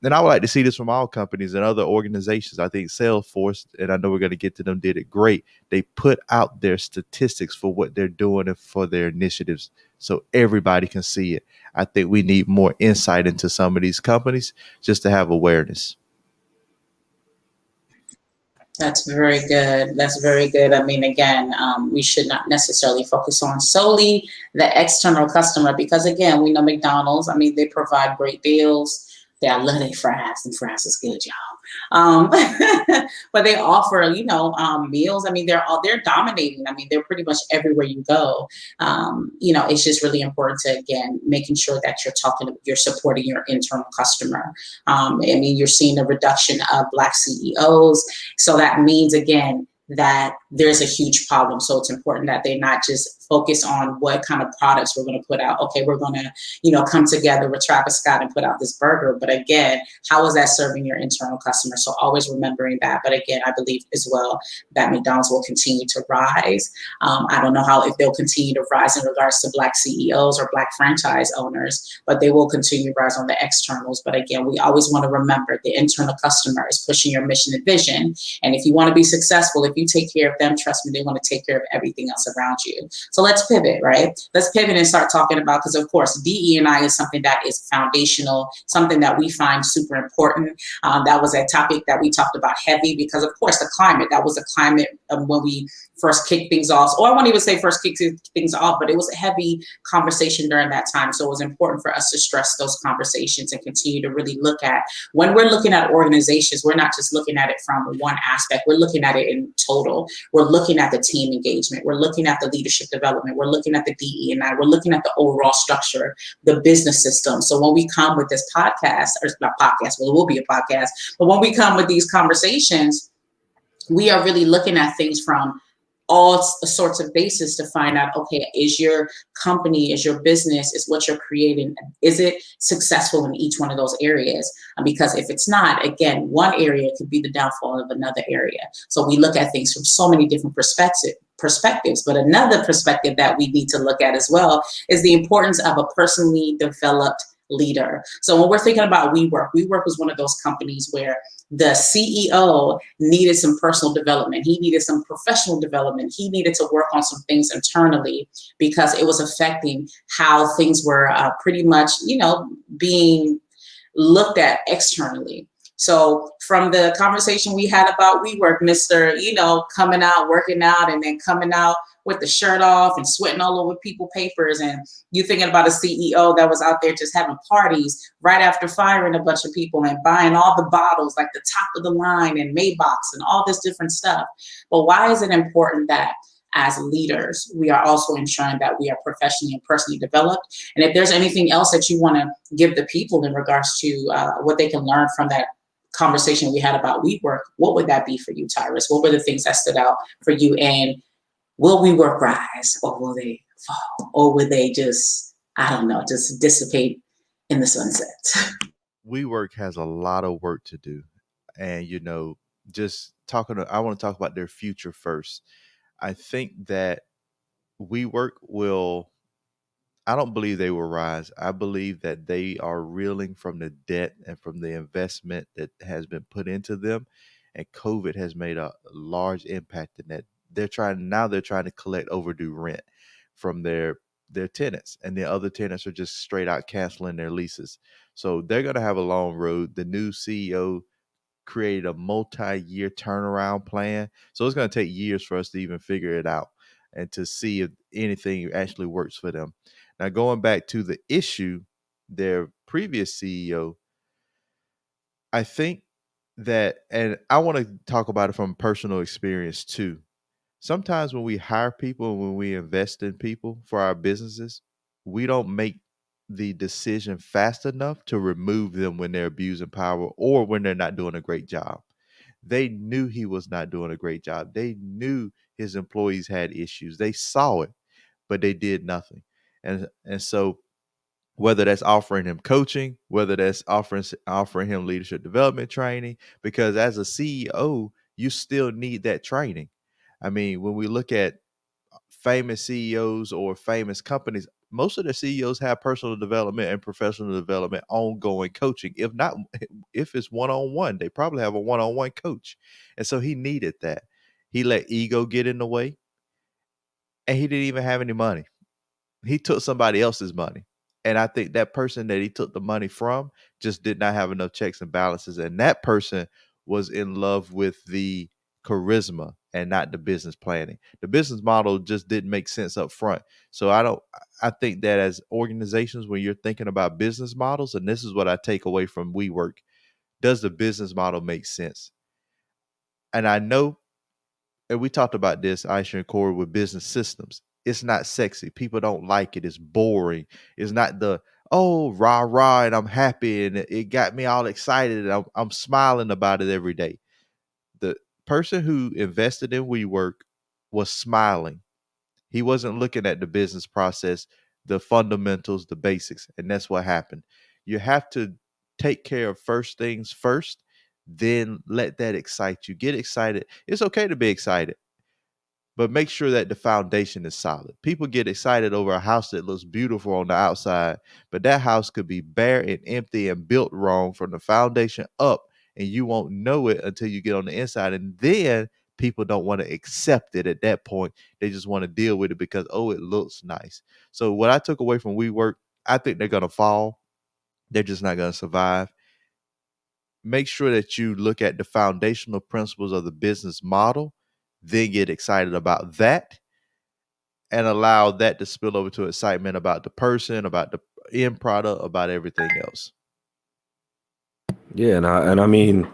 and I would like to see this from all companies and other organizations. I think Salesforce, and I know we're going to get to them, did it great. They put out their statistics for what they're doing and for their initiatives so everybody can see it. I think we need more insight into some of these companies just to have awareness. That's very good. That's very good. I mean, again, we should not necessarily focus on solely the external customer because, again, we know McDonald's. I mean, they provide great deals. I love their fries, and fries is good, y'all. But they offer, meals. I mean, they're dominating. I mean, they're pretty much everywhere you go. It's just really important to, again, making sure that you're supporting your internal customer. You're seeing a reduction of Black CEOs. So that means, again, that there's a huge problem. So it's important that they not just focus on what kind of products we're going to put out. Okay, we're going to, come together with Travis Scott and put out this burger. But again, how is that serving your internal customer? So always remembering that. But again, I believe as well that McDonald's will continue to rise. I don't know if they'll continue to rise in regards to Black CEOs or Black franchise owners, but they will continue to rise on the externals. But again, we always want to remember the internal customer is pushing your mission and vision. And if you want to be successful, if you take care of them, trust me, they want to take care of everything else around you. So let's pivot, right? Let's pivot and start talking about, because of course, DE&I is something that is foundational, something that we find super important. That was a topic that we talked about heavy because, of course, the climate, that was the climate when we first kicked things off, or I won't even say first kicked things off, but it was a heavy conversation during that time. So it was important for us to stress those conversations and continue to really look at, when we're looking at organizations, we're not just looking at it from one aspect, we're looking at it in total. We're looking at the team engagement, we're looking at the leadership development, we're looking at the DE&I, we're looking at the overall structure, the business system. So when we come with this podcast, or not podcast, well, it will be a podcast, but when we come with these conversations, we are really looking at things from all sorts of bases to find out, okay, is your company, is your business, is what you're creating, is it successful in each one of those areas? Because if it's not, again, one area could be the downfall of another area. So we look at things from so many different perspectives. But another perspective that we need to look at as well is the importance of a personally developed leader. So when we're thinking about WeWork was one of those companies where the CEO needed some personal development. He needed some professional development. He needed to work on some things internally because it was affecting how things were pretty much, being looked at externally. So from the conversation we had about WeWork, Mr., coming out, working out, and then coming out with the shirt off and sweating all over people papers, and you thinking about a CEO that was out there just having parties right after firing a bunch of people and buying all the bottles, like the top of the line and Maybachs and all this different stuff. But why is it important that as leaders, we are also ensuring that we are professionally and personally developed? And if there's anything else that you want to give the people in regards to what they can learn from that conversation we had about WeWork, what would that be for you, Tyrus? What were the things that stood out for you? And will WeWork rise, or will they fall? Or will they just, I don't know, just dissipate in the sunset? WeWork has a lot of work to do. And, I want to talk about their future first. I think that I don't believe they will rise. I believe that they are reeling from the debt and from the investment that has been put into them. And COVID has made a large impact in that. They're trying to collect overdue rent from their tenants, and the other tenants are just straight out canceling their leases. So they're going to have a long road. The new CEO created a multi-year turnaround plan. So it's going to take years for us to even figure it out and to see if anything actually works for them. Now, going back to the issue, their previous CEO, I think that, and I want to talk about it from personal experience too. Sometimes when we hire people, when we invest in people for our businesses, we don't make the decision fast enough to remove them when they're abusing power or when they're not doing a great job. They knew he was not doing a great job. They knew his employees had issues. They saw it, but they did nothing. And so whether that's offering him coaching, whether that's offering him leadership development training, because as a CEO, you still need that training. I mean, when we look at famous CEOs or famous companies, most of their CEOs have personal development and professional development ongoing coaching. If not, if it's one-on-one, they probably have a one-on-one coach. And so he needed that. He let ego get in the way, and he didn't even have any money. He took somebody else's money. And I think that person that he took the money from just did not have enough checks and balances. And that person was in love with the charisma and not the business planning. The business model just didn't make sense up front. So I think that as organizations, when you're thinking about business models, and this is what I take away from WeWork, does the business model make sense? And I know, and we talked about this, Aisha and Corey, with business systems. It's not sexy. People don't like it. It's boring. It's not rah rah, and I'm happy, and it got me all excited, and I'm smiling about it every day. The person who invested in WeWork was smiling. He wasn't looking at the business process, the fundamentals, the basics, and that's what happened. You have to take care of first things first, then let that excite you. Get excited. It's okay to be excited, but make sure that the foundation is solid. People get excited over a house that looks beautiful on the outside, but that house could be bare and empty and built wrong from the foundation up, and you won't know it until you get on the inside. And then people don't want to accept it at that point. They just want to deal with it because, it looks nice. So what I took away from WeWork, I think they're going to fall. They're just not going to survive. Make sure that you look at the foundational principles of the business model, then get excited about that, and allow that to spill over to excitement about the person, about the end product, about everything else. Yeah, and I mean,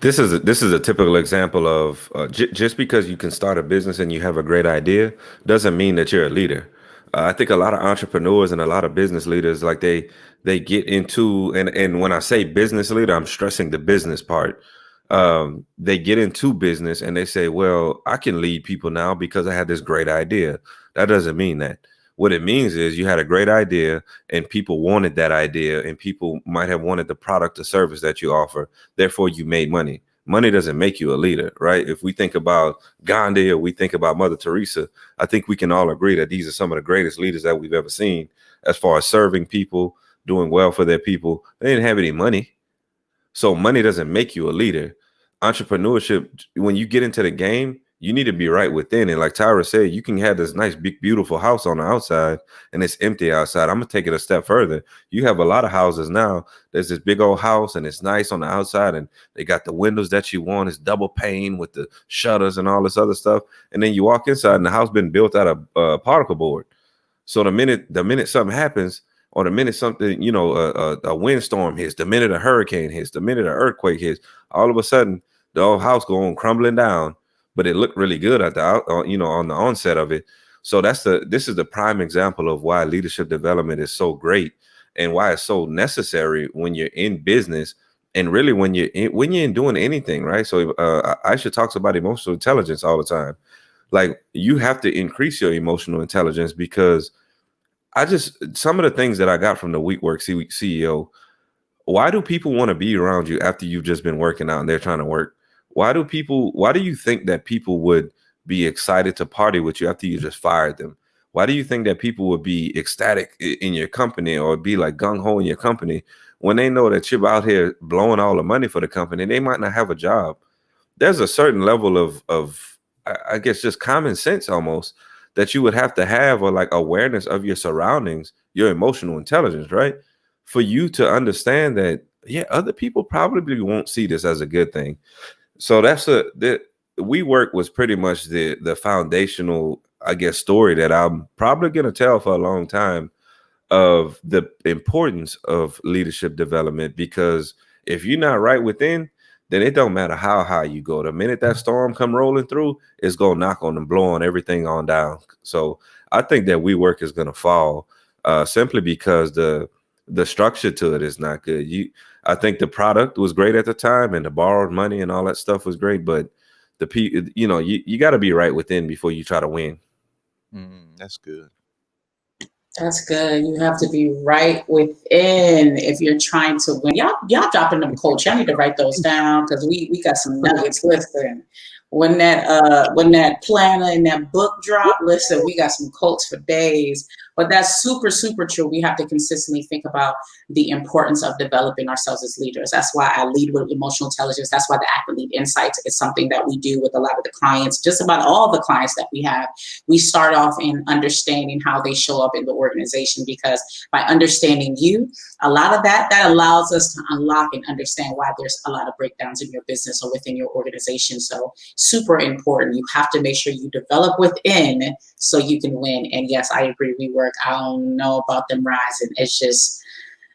this is a typical example of just because you can start a business and you have a great idea doesn't mean that you're a leader. I think a lot of entrepreneurs and a lot of business leaders, like they get into, and when I say business leader, I'm stressing the business part. they get into business and they say, well, I can lead people now because I had this great idea. That doesn't mean that. What it means is you had a great idea and people wanted that idea, and people might have wanted the product or service that you offer. Therefore, you made money. Money doesn't make you a leader, right? If we think about Gandhi or we think about Mother Teresa, I think we can all agree that these are some of the greatest leaders that we've ever seen as far as serving people, doing well for their people. They didn't have any money. So money doesn't make you a leader. Entrepreneurship, when you get into the game, you need to be right within. And like Tyra said, you can have this nice, big, beautiful house on the outside and it's empty outside. I'm going to take it a step further. You have a lot of houses now. There's this big old house and it's nice on the outside and they got the windows that you want. It's double pane with the shutters and all this other stuff. And then you walk inside and the house been built out of particle board. So the minute something happens, or the minute something, a windstorm hits, the minute a hurricane hits, the minute an earthquake hits, all of a sudden the whole house going crumbling down. But it looked really good at on the onset of it. So this is the prime example of why leadership development is so great and why it's so necessary when you're in business and really when you're in doing anything, right? So Aisha talks about emotional intelligence all the time. Like you have to increase your emotional intelligence because some of the things that I got from the Week Work CEO, why do people want to be around you after you've just been working out and they're trying to work? Why do you think that people would be excited to party with you after you just fired them? Why do you think that people would be ecstatic in your company or be like gung-ho in your company when they know that you're out here blowing all the money for the company? They might not have a job. There's a certain level of I guess just common sense almost that you would have to have, or like awareness of your surroundings, your emotional intelligence, right? For you to understand that, yeah, other people probably won't see this as a good thing. So WeWork was pretty much the foundational, I guess, story that I'm probably going to tell for a long time of the importance of leadership development, because if you're not right within, then it don't matter how high you go. The minute that storm come rolling through, it's going to knock on and blow on everything on down. So I think that WeWork is going to fall simply because the structure to it is not good. I think the product was great at the time and the borrowed money and all that stuff was great, but you got to be right within before you try to win. That's good. That's good. You have to be right within if you're trying to win. Y'all dropping them quotes. Y'all need to write those down because we got some nuggets. Listen, when that planner and that book drop, listen, we got some quotes for days. But that's super, super true. We have to consistently think about the importance of developing ourselves as leaders. That's why I lead with emotional intelligence. That's why the Active Lead Insights is something that we do with a lot of the clients, just about all the clients that we have. We start off in understanding how they show up in the organization, because by understanding you, a lot of that allows us to unlock and understand why there's a lot of breakdowns in your business or within your organization. So super important. You have to make sure you develop within so you can win. And yes, I agree. WeWork, I don't know about them rising. It's just,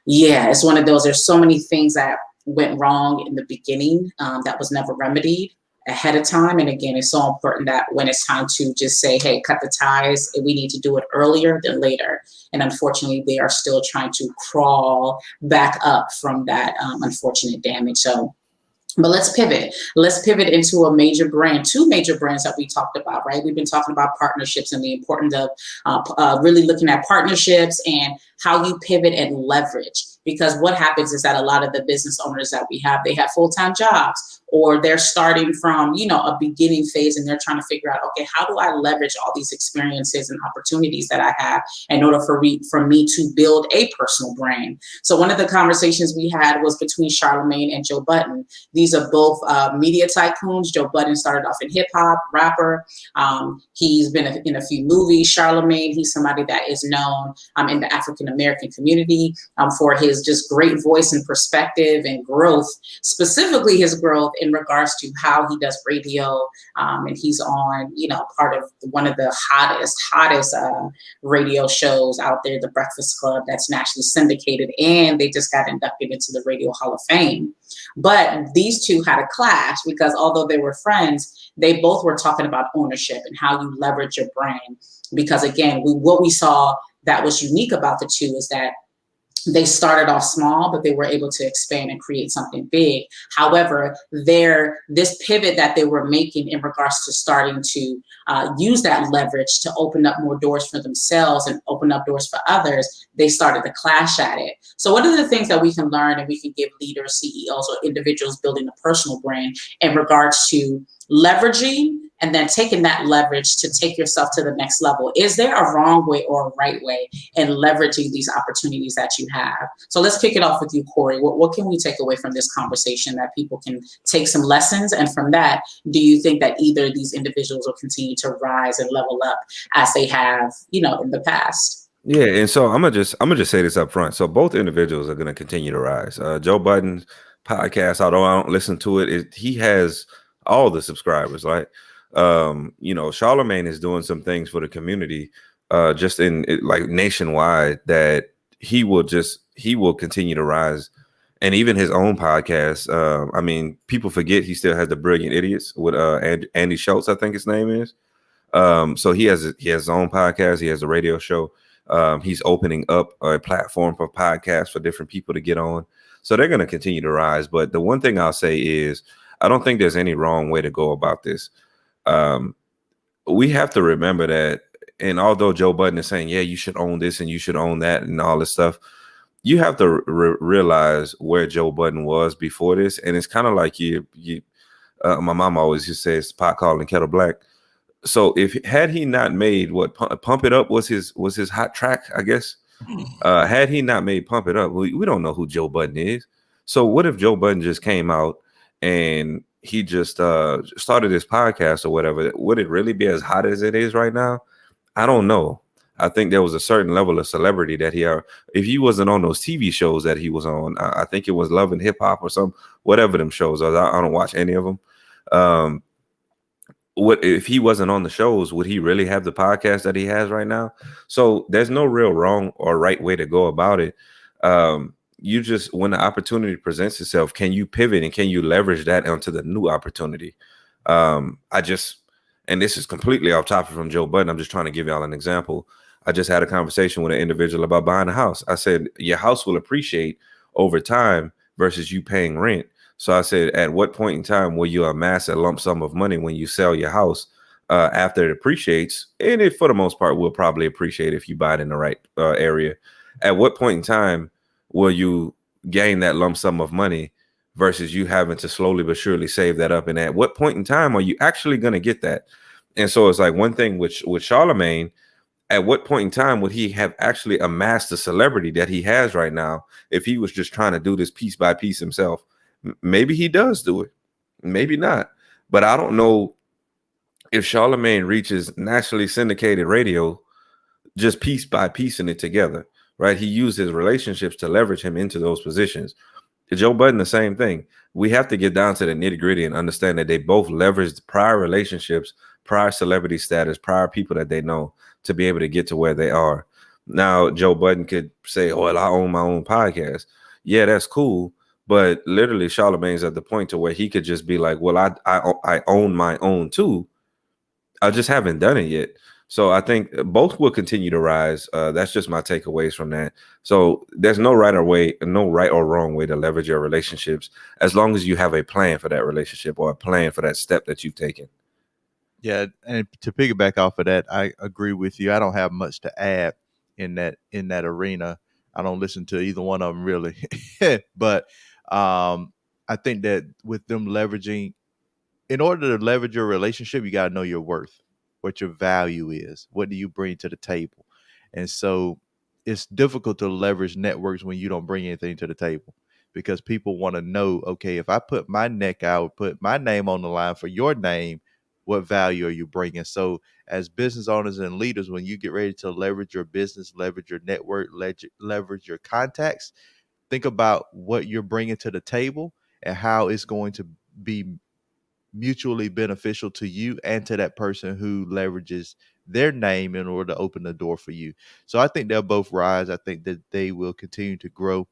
yeah, it's one of those. There's so many things that went wrong in the beginning that was never remedied ahead of time. And again, it's so important that when it's time to just say, hey, cut the ties, we need to do it earlier than later. And unfortunately, they are still trying to crawl back up from that unfortunate damage. So, but let's pivot. Let's pivot into a major brand, two major brands that we talked about, right? We've been talking about partnerships and the importance of really looking at partnerships and how you pivot and leverage. Because what happens is that a lot of the business owners that we have, they have full-time jobs, or they're starting from, a beginning phase, and they're trying to figure out, okay, how do I leverage all these experiences and opportunities that I have in order for me to build a personal brand? So one of the conversations we had was between Charlamagne and Joe Budden. These are both media tycoons. Joe Budden started off in hip hop, rapper. He's been in a few movies. Charlamagne, he's somebody that is known in the African American community for his just great voice and perspective and growth, specifically his growth in regards to how he does radio. And he's on, part of one of the hottest radio shows out there, The Breakfast Club, that's nationally syndicated. And they just got inducted into the Radio Hall of Fame. But these two had a clash because although they were friends, they both were talking about ownership and how you leverage your brand. Because again, what we saw that was unique about the two is that they started off small, but they were able to expand and create something big. However, this pivot that they were making in regards to starting to use that leverage to open up more doors for themselves and open up doors for others, they started to clash at it. So what are the things that we can learn and we can give leaders, CEOs, or individuals building a personal brand in regards to leveraging and then taking that leverage to take yourself to the next level? Is there a wrong way or a right way in leveraging these opportunities that you have? So let's kick it off with you, Corey. What can we take away from this conversation that people can take some lessons? And from that, do you think that either these individuals will continue to rise and level up as they have, in the past? Yeah, and so I'm gonna just say this up front. So both individuals are gonna continue to rise. Joe Budden's podcast, although I don't listen to it, he has all the subscribers, right? Charlemagne is doing some things for the community, just like nationwide, that he will continue to rise. And even his own podcast. I mean, people forget he still has the Brilliant Idiots with Andy Schultz, I think his name is. So he has his own podcast. He has a radio show. He's opening up a platform for podcasts for different people to get on. So they're going to continue to rise. But the one thing I'll say is, I don't think there's any wrong way to go about this. We have to remember that, and although Joe Budden is saying, yeah, you should own this and you should own that and all this stuff, you have to realize where Joe Budden was before this. And it's kind of like my mom always just says, pot calling kettle black. So had he not made what Pump It Up was his hot track, I guess. Had he not made Pump It Up, we don't know who Joe Budden is. So what if Joe Budden just came out and he just started his podcast or whatever? Would it really be as hot as it is right now? I don't know. I think there was a certain level of celebrity that if he wasn't on those TV shows that he was on, I think it was Love and Hip Hop or whatever them shows are. I don't watch any of them. What if he wasn't on the shows? Would he really have the podcast that he has right now? So there's no real wrong or right way to go about it. You just, when the opportunity presents itself, can you pivot and can you leverage that onto the new opportunity? And this is completely off topic from Joe Budden. I'm just trying to give y'all an example. I just had a conversation with an individual about buying a house. I said, your house will appreciate over time versus you paying rent. So I said, at what point in time will you amass a lump sum of money when you sell your house after it appreciates? And it, for the most part, will probably appreciate if you buy it in the right area. At what point in time will you gain that lump sum of money versus you having to slowly but surely save that up? And at what point in time are you actually going to get that? And so it's like one thing with Charlemagne, at what point in time would he have actually amassed the celebrity that he has right now if he was just trying to do this piece by piece himself? Maybe he does do it, maybe not. But I don't know if Charlemagne reaches nationally syndicated radio just piece by piecing it together, right? He used his relationships to leverage him into those positions. Joe Budden, the same thing. We have to get down to the nitty gritty and understand that they both leveraged prior relationships, prior celebrity status, prior people that they know to be able to get to where they are. Now, Joe Budden could say, oh, well, I own my own podcast. Yeah, that's cool. But literally, Charlemagne's at the point to where he could just be like, well, I own my own too. I just haven't done it yet. So I think both will continue to rise. That's just my takeaways from that. So there's no right or wrong way to leverage your relationships, as long as you have a plan for that relationship or a plan for that step that you've taken. Yeah, and to piggyback off of that, I agree with you. I don't have much to add in that arena. I don't listen to either one of them really, but I think that with them leveraging, in order to leverage your relationship, you got to know your worth, what your value is, what do you bring to the table, and so it's difficult to leverage networks when you don't bring anything to the table, because people want to know, okay, if I put my neck out, put my name on the line for your name, what value are you bringing? So as business owners and leaders, when you get ready to leverage your business, leverage your network, leverage your contacts, think about what you're bringing to the table and how it's going to be mutually beneficial to you and to that person who leverages their name in order to open the door for you. So I think they'll both rise. I think that they will continue to grow.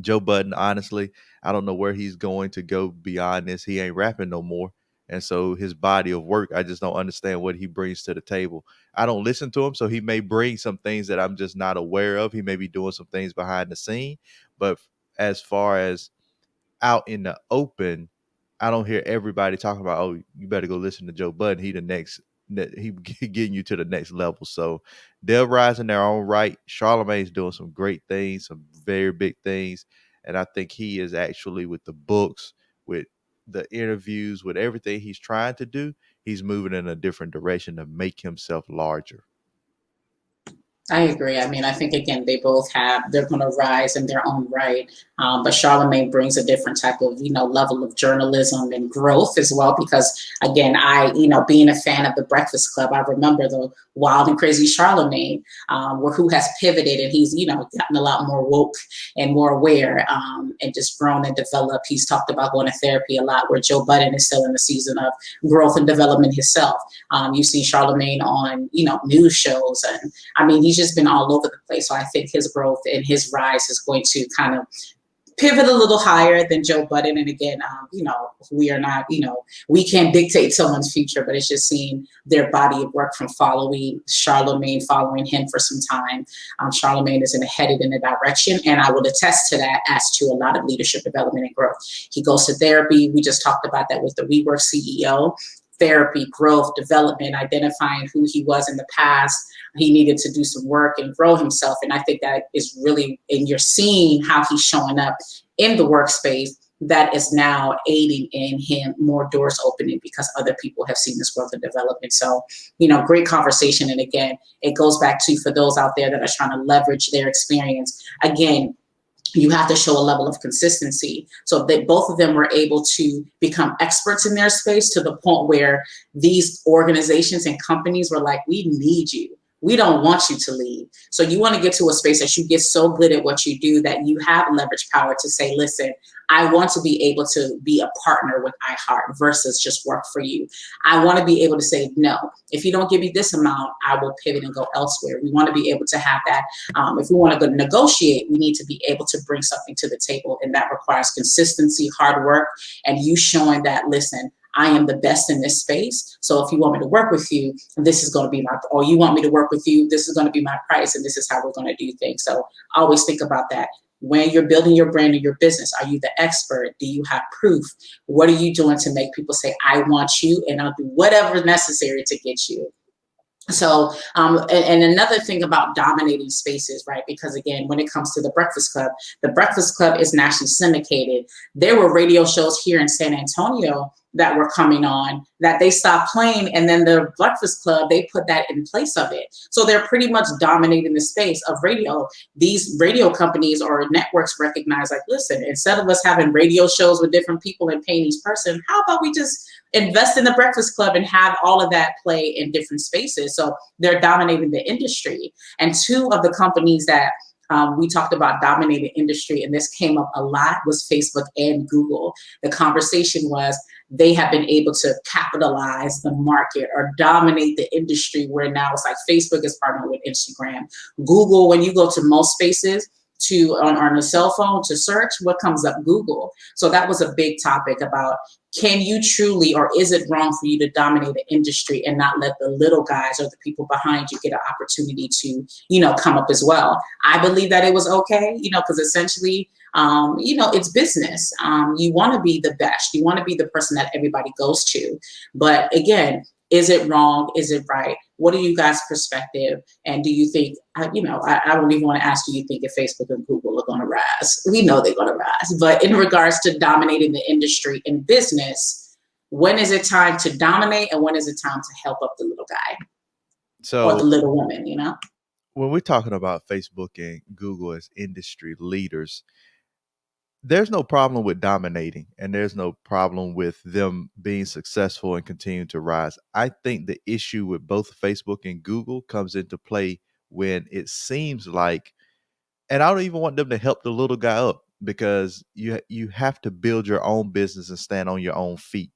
Joe Budden, honestly, I don't know where he's going to go beyond this. He ain't rapping no more. And so his body of work, I just don't understand what he brings to the table. I don't listen to him, so he may bring some things that I'm just not aware of. He may be doing some things behind the scene, but as far as out in the open, I don't hear everybody talking about, oh, you better go listen to Joe Budden. He the next, he getting you to the next level. So they'll rise in their own right. Charlemagne's doing some great things, some very big things. And I think he is actually, with the books, with the interviews, with everything he's trying to do, he's moving in a different direction to make himself larger. I agree. I mean, I think again, they're going to rise in their own right. But Charlemagne brings a different type of, level of journalism and growth as well. Because again, being a fan of the Breakfast Club, I remember the Wild and Crazy Charlemagne, who has pivoted and he's, gotten a lot more woke and more aware, and just grown and developed. He's talked about going to therapy a lot, where Joe Budden is still in the season of growth and development himself. You see Charlemagne on, news shows, and I mean, he's just been all over the place. So I think his growth and his rise is going to kind of pivot a little higher than Joe Budden. And again, we are not, we can't dictate someone's future, but it's just seeing their body of work from following Charlemagne, following him for some time. Charlemagne is headed in a direction, and I will attest to that as to a lot of leadership development and growth. He goes to therapy. We just talked about that with the WeWork CEO. Therapy, growth, development, identifying who he was in the past. He needed to do some work and grow himself. And I think that is really, and you're seeing how he's showing up in the workspace, that is now aiding in him more doors opening because other people have seen this growth and development. So, great conversation. And again, it goes back to, for those out there that are trying to leverage their experience, again, you have to show a level of consistency. So that both of them were able to become experts in their space, to the point where these organizations and companies were like, we need you. We don't want you to leave. So you want to get to a space that you get so good at what you do that you have leverage power to say, listen, I want to be able to be a partner with iHeart versus just work for you. I want to be able to say, no, if you don't give me this amount, I will pivot and go elsewhere. We want to be able to have that. If we want to go negotiate, we need to be able to bring something to the table. And that requires consistency, hard work, and you showing that, listen, I am the best in this space. So if you want me to work with you, this is going to be or you want me to work with you, this is going to be my price, and this is how we're going to do things. So always think about that. When you're building your brand or your business, are you the expert? Do you have proof? What are you doing to make people say, I want you, and I'll do whatever necessary to get you? So, and another thing about dominating spaces, right? Because again, when it comes to the Breakfast Club is nationally syndicated. There were radio shows here in San Antonio that were coming on that they stopped playing, and then the Breakfast Club, they put that in place of it. So they're pretty much dominating the space of radio. These radio companies or networks recognize, like, listen, instead of us having radio shows with different people and paying each person, how about we just invest in the Breakfast Club and have all of that play in different spaces? So they're dominating the industry. And two of the companies that we talked about dominating industry, and this came up a lot, was Facebook and Google. The conversation was, they have been able to capitalize the market or dominate the industry, where now it's like Facebook is partnering with Instagram. Google, when you go to most spaces on a cell phone to search, what comes up? Google. So that was a big topic about, can you truly, or is it wrong for you to dominate the industry and not let the little guys or the people behind you get an opportunity to, come up as well? I believe that it was okay, because essentially, it's business. You want to be the best. You want to be the person that everybody goes to. But again, is it wrong? Is it right? What are you guys' perspective? And do you think, I don't even want to ask, do you think if Facebook and Google are going to rise? We know they're going to rise. But in regards to dominating the industry in business, when is it time to dominate, and when is it time to help up the little guy or the little woman, When we're talking about Facebook and Google as industry leaders, there's no problem with dominating, and there's no problem with them being successful and continuing to rise. I think the issue with both Facebook and Google comes into play when it seems like, and I don't even want them to help the little guy up, because you have to build your own business and stand on your own feet.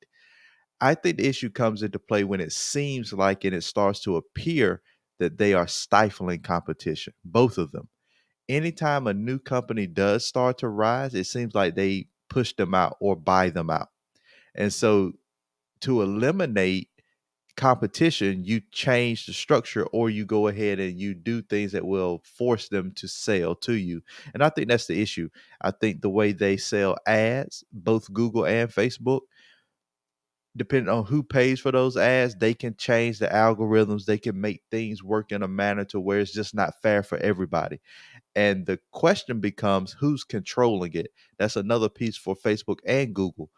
I think the issue comes into play when it seems like, and it starts to appear, that they are stifling competition, both of them. Anytime a new company does start to rise, it seems like they push them out or buy them out. And so, to eliminate competition, you change the structure, or you go ahead and you do things that will force them to sell to you. And I think that's the issue. I think the way they sell ads, both Google and Facebook, depending on who pays for those ads, they can change the algorithms. They can make things work in a manner to where it's just not fair for everybody. And the question becomes, who's controlling it? That's another piece for Facebook and Google.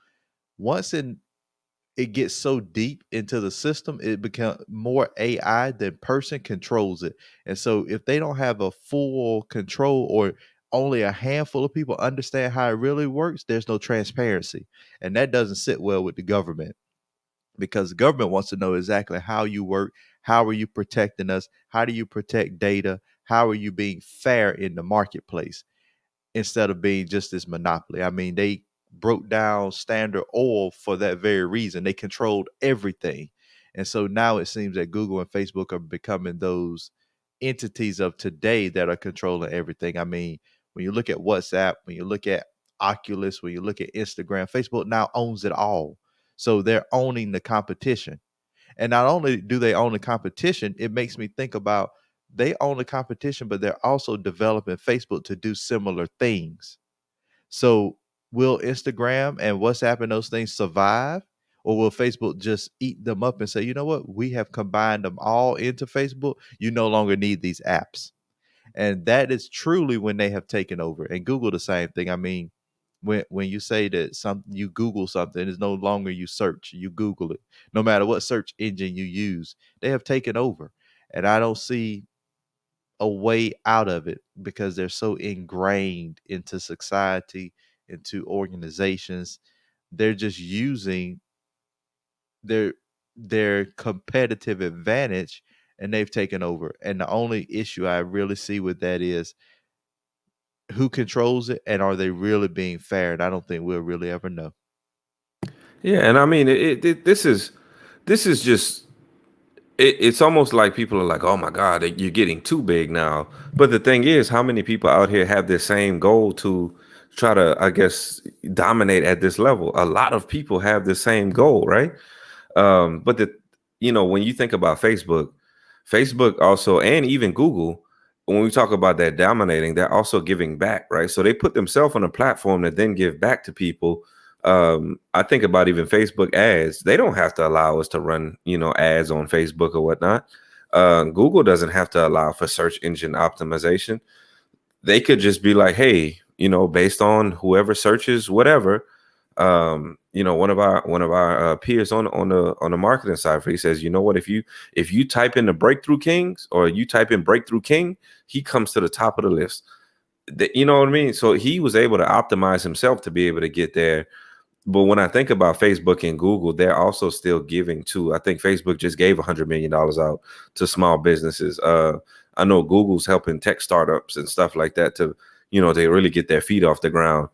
Once it gets so deep into the system, it becomes more AI than person controls it. And so if they don't have a full control, or only a handful of people understand how it really works, there's no transparency. And that doesn't sit well with the government, because the government wants to know exactly how you work. How are you protecting us? How do you protect data? How are you being fair in the marketplace, instead of being just this monopoly? I mean, they broke down Standard Oil for that very reason. They controlled everything. And so now it seems that Google and Facebook are becoming those entities of today that are controlling everything. I mean, when you look at WhatsApp, when you look at Oculus, when you look at Instagram, Facebook now owns it all. So they're owning the competition. And not only do they own the competition, it makes me think about, they own the competition, but they're also developing Facebook to do similar things. So will Instagram and WhatsApp and those things survive? Or will Facebook just eat them up and say, you know what, we have combined them all into Facebook. You no longer need these apps. And that is truly when they have taken over. And Google, the same thing. I mean, when you say that you Google something, it's no longer you search, you Google it. No matter what search engine you use, they have taken over. And I don't see a way out of it, because they're so ingrained into society, into organizations. They're just using their their competitive advantage, and they've taken over. And the only issue I really see with that is, who controls it, and are they really being fair? And I don't think we'll really ever know. Yeah, and I mean, this is just it's almost like people are like, oh my God, you're getting too big now. But the thing is, how many people out here have this same goal to try to, I guess, dominate at this level? A lot of people have the same goal, right? But when you think about Facebook also, and even Google, when we talk about that dominating, they're also giving back, right? So they put themselves on a platform that then give back to people. I think about even Facebook ads. They don't have to allow us to run, ads on Facebook or whatnot. Google doesn't have to allow for search engine optimization. They could just be like, hey, based on whoever searches whatever, one of our peers on the marketing side, he says, you know what, if you type in the Breakthrough Kings, or you type in Breakthrough King, he comes to the top of the list. You know what I mean? So he was able to optimize himself to be able to get there. But when I think about Facebook and Google, they're also still giving too. I think Facebook just gave $100 million out to small businesses. I know Google's helping tech startups and stuff like that to, they really get their feet off the ground.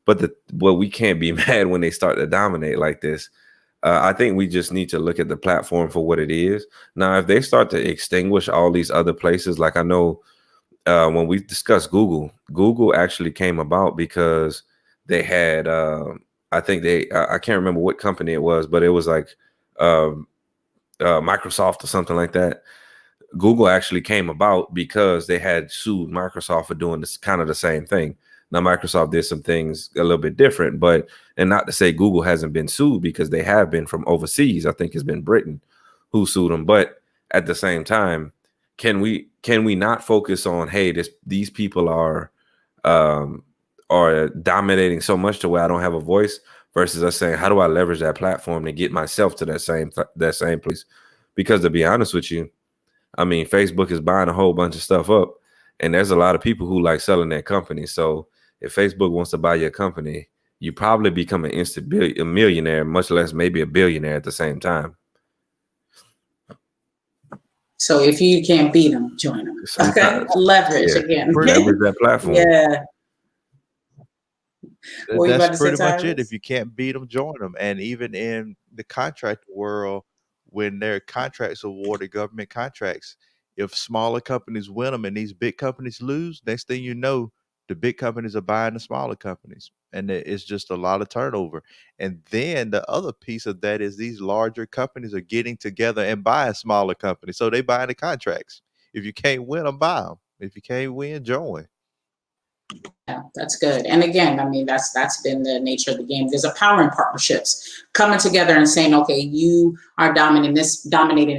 But we can't be mad when they start to dominate like this. I think we just need to look at the platform for what it is. Now, if they start to extinguish all these other places, like I know when we discussed Google actually came about because they had, I think I can't remember what company it was, but it was like um, Microsoft or something like that. Google actually came about because they had sued Microsoft for doing this kind of the same thing. Now, Microsoft did some things a little bit different, and not to say Google hasn't been sued, because they have been from overseas. I think it's been Britain who sued them. But at the same time, can we not focus on, hey, these people um, are dominating so much to where I don't have a voice, versus us saying, how do I leverage that platform to get myself to that same place? Because to be honest with you, I mean, Facebook is buying a whole bunch of stuff up, and there's a lot of people who like selling their company. So if Facebook wants to buy your company, you probably become an instant a millionaire, much less maybe a billionaire at the same time. So if you can't beat them, join them. Okay, Sometimes, leverage yeah, again. leverage that platform. Yeah. What were you That's about to say, pretty much it. If Tyrus? you can't beat them, join them. And even in the contract world, when their contracts awarded, government contracts, if smaller companies win them and these big companies lose, next thing you know, The big companies are buying the smaller companies, and it's just a lot of turnover. And then the other piece of that is these larger companies are getting together and buying smaller companies, so they buying the contracts. If you can't win them, buy them. If you can't win, join. Yeah, that's good. And again, I mean, that's been the nature of the game. There's a power in partnerships, coming together and saying, okay, you are dominating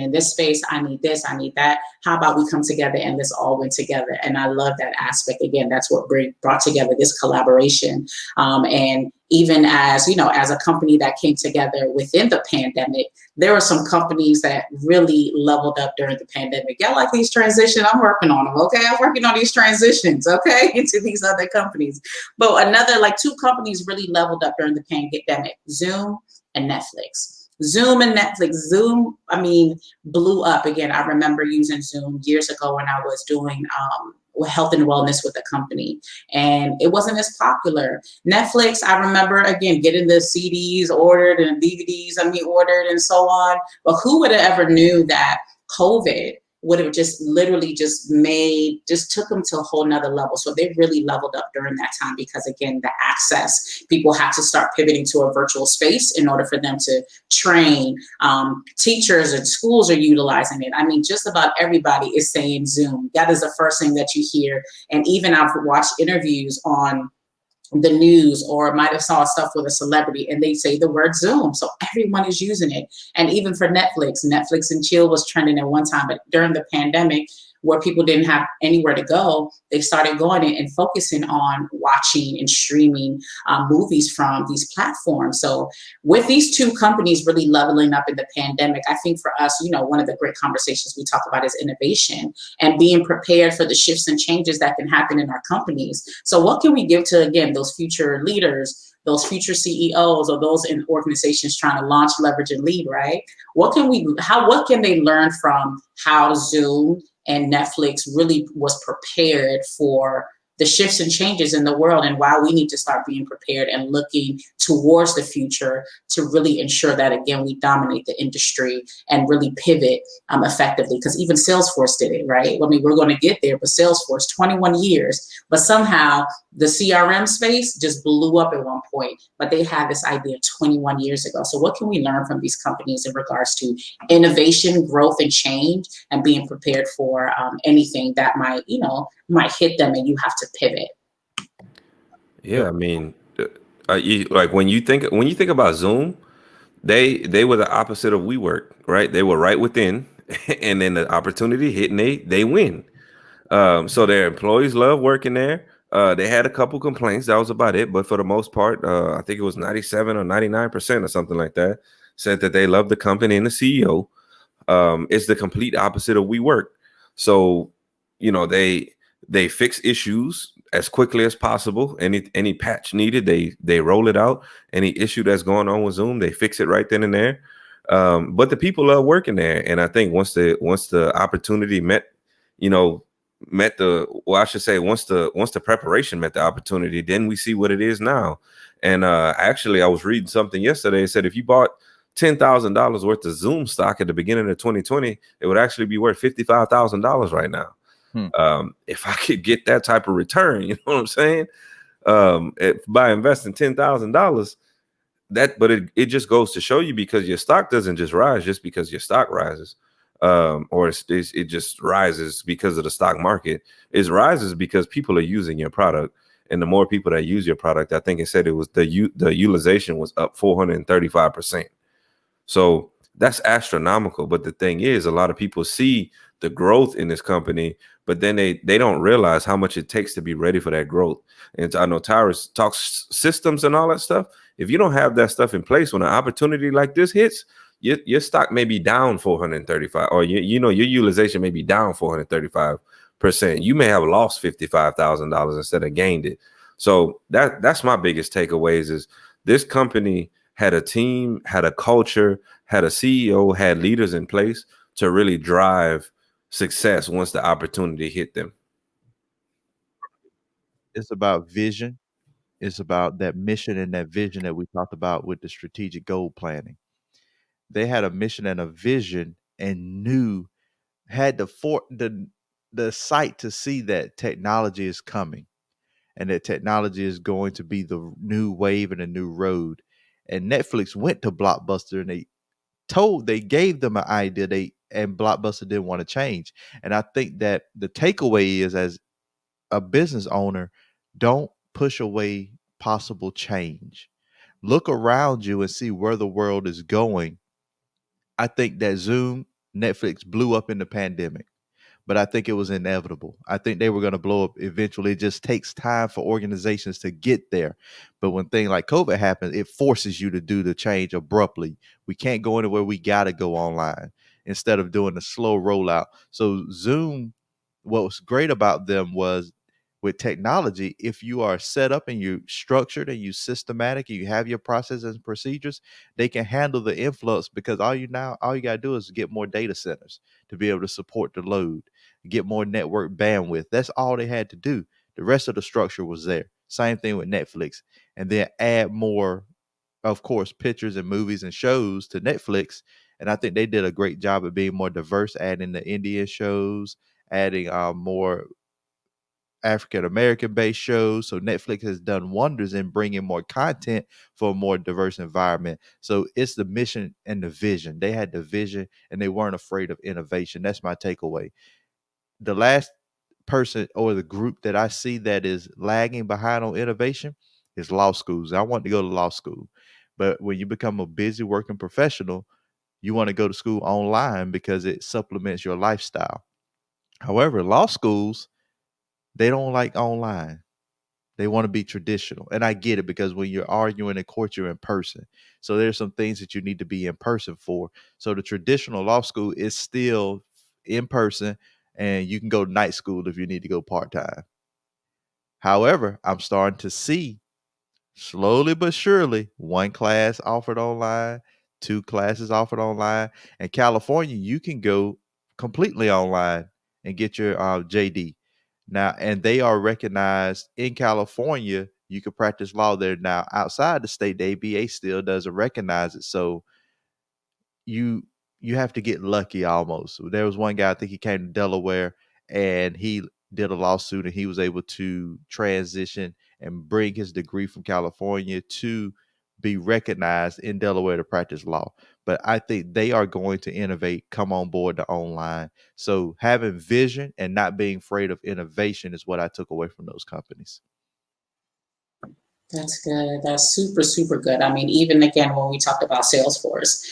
in this space. I need this, I need that. How about we come together and let's all win together? And I love that aspect. Again, that's what brought together this collaboration. And even as, you know, as a company that came together within the pandemic, there were some companies that really leveled up during the pandemic. Y'all like these transitions? I'm working on them. Okay. I'm working on these transitions. Okay. Into these other companies. But another, like, two companies really leveled up during the pandemic: Zoom and Netflix. Zoom and Netflix. Zoom, I mean, blew up. Again, I remember using Zoom years ago when I was doing health and wellness with the company, and it wasn't as popular. Netflix, I remember, again, getting the CDs ordered and DVDs, ordered and so on. But who would have ever knew that COVID would have just literally just took them to a whole nother level. So they really leveled up during that time because, again, the access, people had to start pivoting to a virtual space in order for them to train. Teachers and schools are utilizing it. I mean, just about everybody is saying Zoom. That is the first thing that you hear. And even I've watched interviews on the news, or might have saw stuff with a celebrity and they say the word Zoom. So everyone is using it. And even for Netflix and chill was trending at one time, but during the pandemic, where people didn't have anywhere to go, they started going in and focusing on watching and streaming movies from these platforms. So with these two companies really leveling up in the pandemic, I think for us, you know, one of the great conversations we talk about is innovation and being prepared for the shifts and changes that can happen in our companies. So what can we give to, again, those future leaders, those future CEOs, or those in organizations trying to launch, leverage, and lead, right? What can they learn from how Zoom and Netflix really was prepared for the shifts and changes in the world, and why we need to start being prepared and looking towards the future to really ensure that, again, we dominate the industry and really pivot effectively? Because even Salesforce did it, right? I mean, we're going to get there, but Salesforce, 21 years, but somehow the CRM space just blew up at one point, but they had this idea 21 years ago. So what can we learn from these companies in regards to innovation, growth, and change, and being prepared for anything that might hit them and you have to pivot? Yeah, I mean, like when you think about Zoom, they were the opposite of WeWork, right? They were right within, and then the opportunity hit, and they win. So their employees love working there. They had a couple complaints. That was about it. But for the most part, I think it was 97 or 99% or something like that, said that they love the company and the CEO. It's the complete opposite of WeWork. So, you know, they fix issues as quickly as possible. Any patch needed, they roll it out. Any issue that's going on with Zoom, they fix it right then and there. But the people love working there. And I think once the opportunity you know, I should say, once the preparation met the opportunity, then we see what it is now. And actually, I was reading something yesterday. It said if you bought $10,000 worth of Zoom stock at the beginning of 2020, it would actually be worth $55,000 right now. If I could get that type of return, you know what I'm saying? By investing $10,000, but it just goes to show you, because your stock doesn't just rise just because your stock rises. Or it just rises because of the stock market. It rises because people are using your product, and the more people that use your product, I think it said it was the utilization was up 435%. So that's astronomical. But the thing is, a lot of people see the growth in this company, but then they don't realize how much it takes to be ready for that growth. And I know Tyrus talks systems and all that stuff. If you don't have that stuff in place, when an opportunity like this hits, your stock may be down 435, or your utilization may be down 435%. You may have lost $55,000 instead of gained it. So that's my biggest takeaways is this company had a team, had a culture, had a CEO, had leaders in place to really drive success once the opportunity hit them. It's about vision. It's about that mission and that vision that we talked about with the strategic goal planning. They had a mission and a vision, and had the sight to see that technology is coming, and that technology is going to be the new wave and a new road. And Netflix went to Blockbuster and they gave them an idea, and Blockbuster didn't want to change. And I think that the takeaway is, as a business owner, don't push away possible change. Look around you and see where the world is going. I think that Zoom, Netflix blew up in the pandemic, but I think it was inevitable. I think they were going to blow up eventually. It just takes time for organizations to get there. But when things like COVID happen, it forces you to do the change abruptly. We can't go anywhere. We got to go online instead of doing the slow rollout. So Zoom, what was great about them was, with technology, if you are set up and you structured and you systematic and you have your processes and procedures, they can handle the influx, because all you got to do is get more data centers to be able to support the load, get more network bandwidth. That's all they had to do. The rest of the structure was there. Same thing with Netflix. And then add more, of course, pictures and movies and shows to Netflix. And I think they did a great job of being more diverse, adding the Indian shows, adding more African American based shows. So Netflix has done wonders in bringing more content for a more diverse environment. So it's the mission and the vision. They had the vision and they weren't afraid of innovation. That's my takeaway. The last person or the group that I see that is lagging behind on innovation is law schools. I want to go to law school, but when you become a busy working professional, you want to go to school online because it supplements your lifestyle. However, law schools, they don't like online. They want to be traditional. And I get it, because when you're arguing in court, you're in person. So there's some things that you need to be in person for. So the traditional law school is still in person, and you can go to night school if you need to go part-time. However, I'm starting to see, slowly but surely, one class offered online, two classes offered online. In California, you can go completely online and get your JD. Now, and they are recognized in California. You can practice law there. Now, outside the state, the ABA still doesn't recognize it. So you you have to get lucky almost. There was one guy, I think he came to Delaware, and he did a lawsuit, and he was able to transition and bring his degree from California to be recognized in Delaware to practice law. But I think they are going to innovate, come on board to online. So having vision and not being afraid of innovation is what I took away from those companies. That's good. That's super, super good. I mean, even again, when we talked about Salesforce,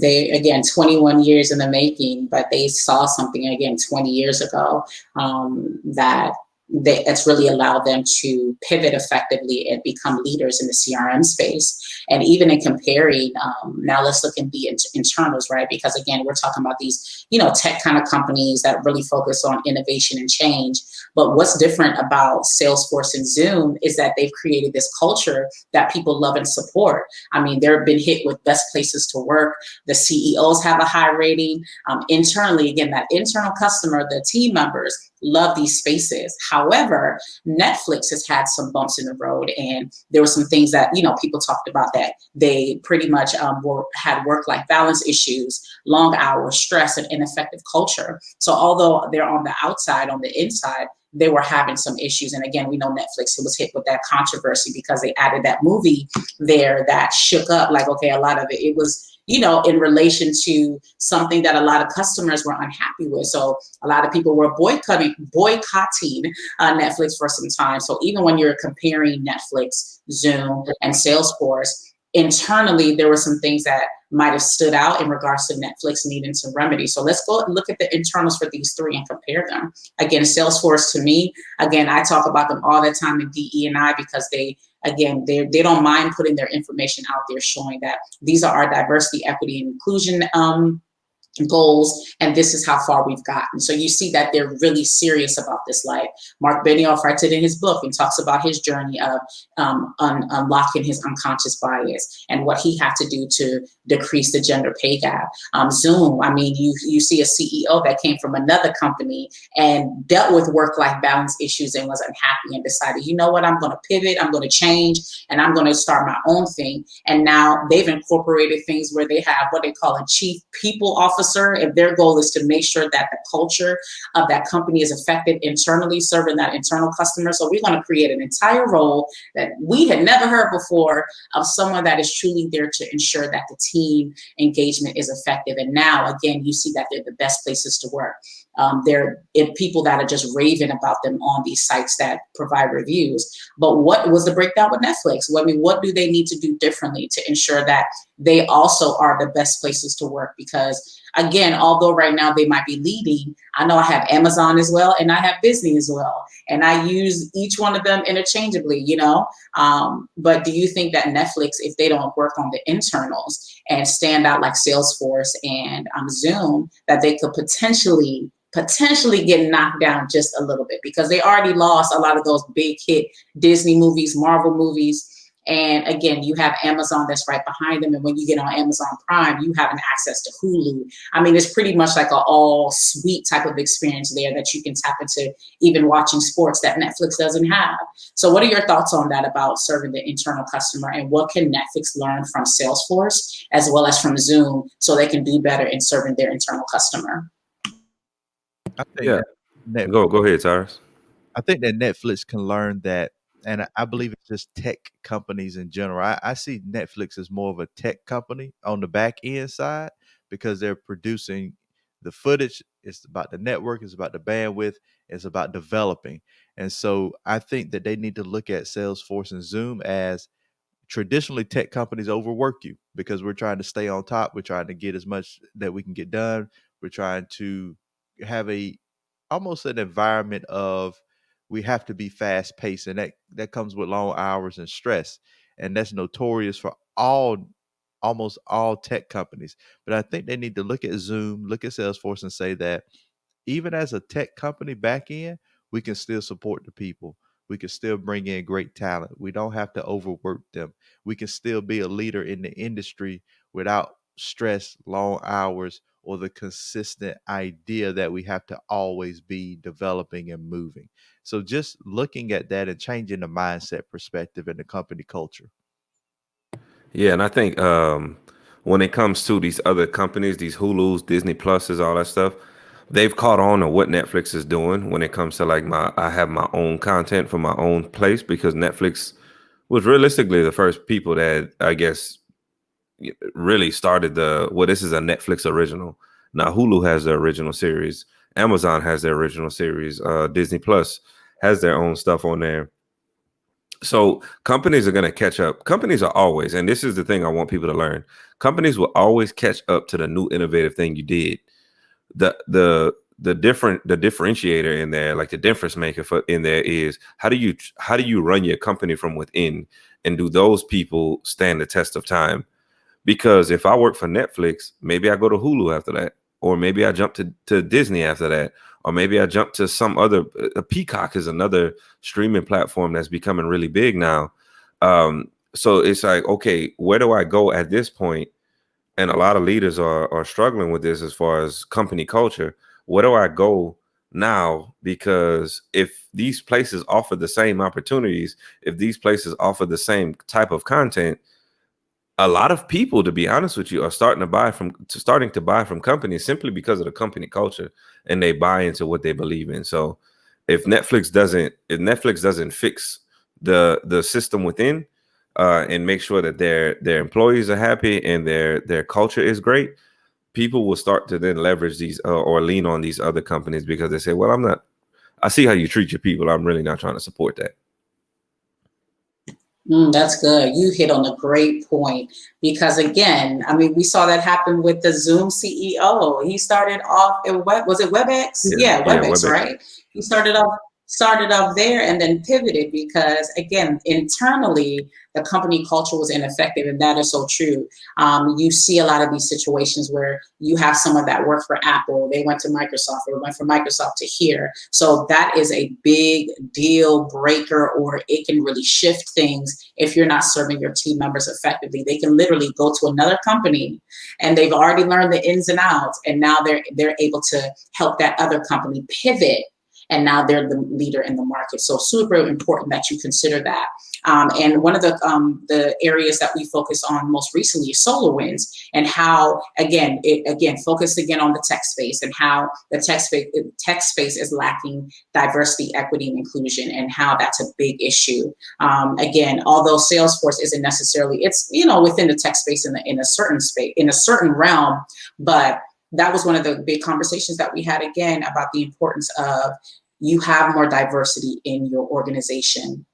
they, again, 21 years in the making, but they saw something, again, 20 years ago, that it's really allowed them to pivot effectively and become leaders in the CRM space. And even in comparing, now let's look in the internals, right? Because again, we're talking about these, tech kind of companies that really focus on innovation and change. But what's different about Salesforce and Zoom is that they've created this culture that people love and support. I mean, they've been hit with best places to work. The CEOs have a high rating. Internally, again, that internal customer, the team members, love these spaces. However, Netflix has had some bumps in the road, and there were some things that people talked about, that they pretty much had work-life balance issues, long hours, stress, and ineffective culture. So although they're on the outside, on the inside, they were having some issues. And again, we know Netflix was hit with that controversy because they added that movie there that shook up, like, okay, a lot of it was in relation to something that a lot of customers were unhappy with. So a lot of people were boycotting Netflix for some time. So even when you're comparing Netflix, Zoom, and Salesforce, internally, there were some things that might have stood out in regards to Netflix needing some remedy. So let's go and look at the internals for these three and compare them. Again, Salesforce, to me, again, I talk about them all the time in DE&I because they don't mind putting their information out there, showing that these are our diversity, equity, and inclusion goals, and this is how far we've gotten. So you see that they're really serious about this. Like Mark Benioff writes it in his book and talks about his journey of unlocking his unconscious bias and what he had to do to decrease the gender pay gap. Zoom, I mean, you see a CEO that came from another company and dealt with work-life balance issues and was unhappy and decided, you know what, I'm going to pivot, I'm going to change, and I'm going to start my own thing. And now they've incorporated things where they have what they call a chief people officer officer, if their goal is to make sure that the culture of that company is effective internally, serving that internal customer. So we're going to create an entire role that we had never heard before of someone that is truly there to ensure that the team engagement is effective. And now, again, you see that they're the best places to work. They're people that are just raving about them on these sites that provide reviews. But what was the breakdown with Netflix? Well, I mean, what do they need to do differently to ensure that they also are the best places to work? Because again, although right now they might be leading, I know I have Amazon as well, and I have Disney as well, and I use each one of them interchangeably, you know. But do you think that Netflix, if they don't work on the internals and stand out like Salesforce and Zoom, that they could potentially get knocked down just a little bit, because they already lost a lot of those big hit Disney movies, Marvel movies. And again, you have Amazon that's right behind them. And when you get on Amazon Prime, you have an access to Hulu. I mean, it's pretty much like an all suite type of experience there that you can tap into, even watching sports that Netflix doesn't have. So what are your thoughts on that about serving the internal customer, and what can Netflix learn from Salesforce as well as from Zoom so they can do better in serving their internal customer? I think Yeah, that go ahead, Cyrus. I think that Netflix can learn that, and I believe it's just tech companies in general. I see Netflix as more of a tech company on the back end side, because they're producing the footage. It's about the network, it's about the bandwidth, it's about developing. And so I think that they need to look at Salesforce and Zoom as traditionally tech companies overwork you, because we're trying to stay on top. We're trying to get as much that we can get done. We're trying to have a almost an environment of, we have to be fast paced, and that comes with long hours and stress, and that's notorious for almost all tech companies. But I think they need to look at Zoom, look at Salesforce, and say that even as a tech company back end, we can still support the people. We can still bring in great talent. We don't have to overwork them. We can still be a leader in the industry without stress, long hours, or the consistent idea that we have to always be developing and moving. So just looking at that and changing the mindset perspective and the company culture. Yeah, and I think when it comes to these other companies, these Hulus, Disney Pluses, all that stuff, they've caught on to what Netflix is doing when it comes to like I have my own content from my own place, because Netflix was realistically the first people that I guess really started this is a Netflix original. Now Hulu has their original series, Amazon has their original series, Disney Plus has their own stuff on there. So companies are going to catch up. Companies are always, and this is the thing I want people to learn. Companies will always catch up to the new innovative thing you did. The differentiator in there, like the difference maker in there, is how do you run your company from within, and do those people stand the test of time? Because if I work for Netflix, maybe I go to Hulu after that, or maybe I jump to Disney after that, or maybe I jump to some other. Peacock is another streaming platform that's becoming really big now. So it's like, okay, where do I go at this point? And a lot of leaders are struggling with this as far as company culture. Where do I go now? Because if these places offer the same opportunities, if these places offer the same type of content, a lot of people, to be honest with you, are starting to buy from companies simply because of the company culture, and they buy into what they believe in. So if Netflix doesn't fix the system within, and make sure that their employees are happy and their culture is great, people will start to then leverage these or lean on these other companies, because they say, well, I see how you treat your people. I'm really not trying to support that. That's good. You hit on a great point, because again, I mean, we saw that happen with the Zoom CEO. He started off in was it WebEx? Yeah, WebEx, WebEx. right? He started off there and then pivoted, because again, internally the company culture was ineffective, and that is so true. You see a lot of these situations where you have someone that worked for Apple, they went to Microsoft, or went from Microsoft to here. So that is a big deal breaker, or it can really shift things if you're not serving your team members effectively. They can literally go to another company and they've already learned the ins and outs, and now they're able to help that other company pivot and now they're the leader in the market. So super important that you consider that. And one of the areas that we focus on most recently is SolarWinds, and how again focus again on the tech space, and how the tech space is lacking diversity, equity, and inclusion, and how that's a big issue. Again, although Salesforce isn't necessarily, it's within the tech space in a certain space, in a certain realm, but that was one of the big conversations that we had again about the importance of you have more diversity in your organization,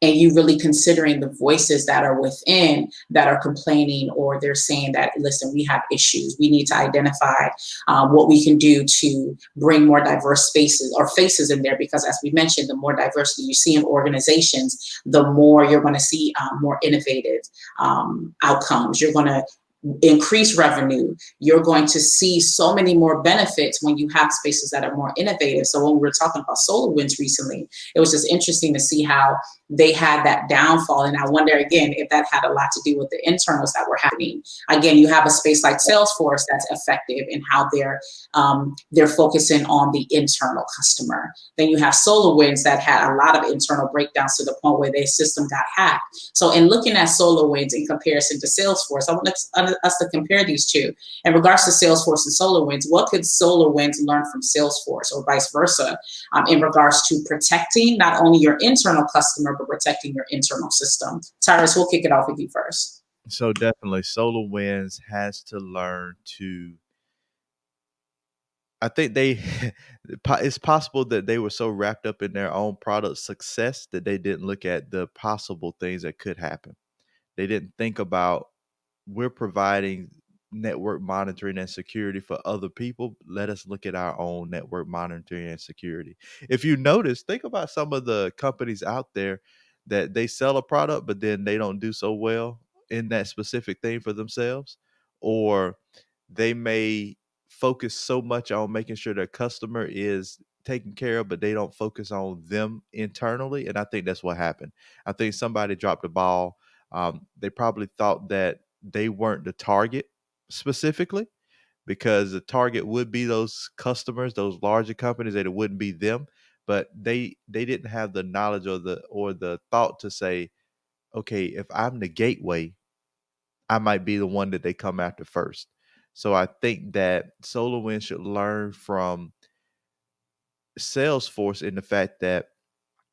and you really considering the voices that are within that are complaining, or they're saying that, listen, we have issues. We need to identify what we can do to bring more diverse spaces or faces in there, because as we mentioned, the more diversity you see in organizations, the more you're going to see more innovative outcomes. You're going to increase revenue. You're going to see so many more benefits when you have spaces that are more innovative. So when we were talking about SolarWinds recently, it was just interesting to see how they had that downfall. And I wonder again if that had a lot to do with the internals that were happening. Again, you have a space like Salesforce that's effective in how they're focusing on the internal customer. Then you have SolarWinds that had a lot of internal breakdowns to the point where their system got hacked. So in looking at SolarWinds in comparison to Salesforce, I want us to compare these two. In regards to Salesforce and SolarWinds, what could SolarWinds learn from Salesforce, or vice versa, in regards to protecting not only your internal customer, but protecting your internal system? Tyrus, we'll kick it off with you first. So definitely SolarWinds has to learn to, I think it's possible that they were so wrapped up in their own product success that they didn't look at the possible things that could happen. They didn't think about, we're providing network monitoring and security for other people. Let us look at our own network monitoring and security. If you notice, think about some of the companies out there that they sell a product, but then they don't do so well in that specific thing for themselves, or they may focus so much on making sure their customer is taken care of, but they don't focus on them internally. And I think that's what happened. I think somebody dropped the ball. They probably thought that they weren't the target specifically, because the target would be those customers, those larger companies, that it wouldn't be them. But they didn't have the knowledge or the thought to say, okay, if I'm the gateway, I might be the one that they come after first. So I think that SolarWinds should learn from Salesforce in the fact that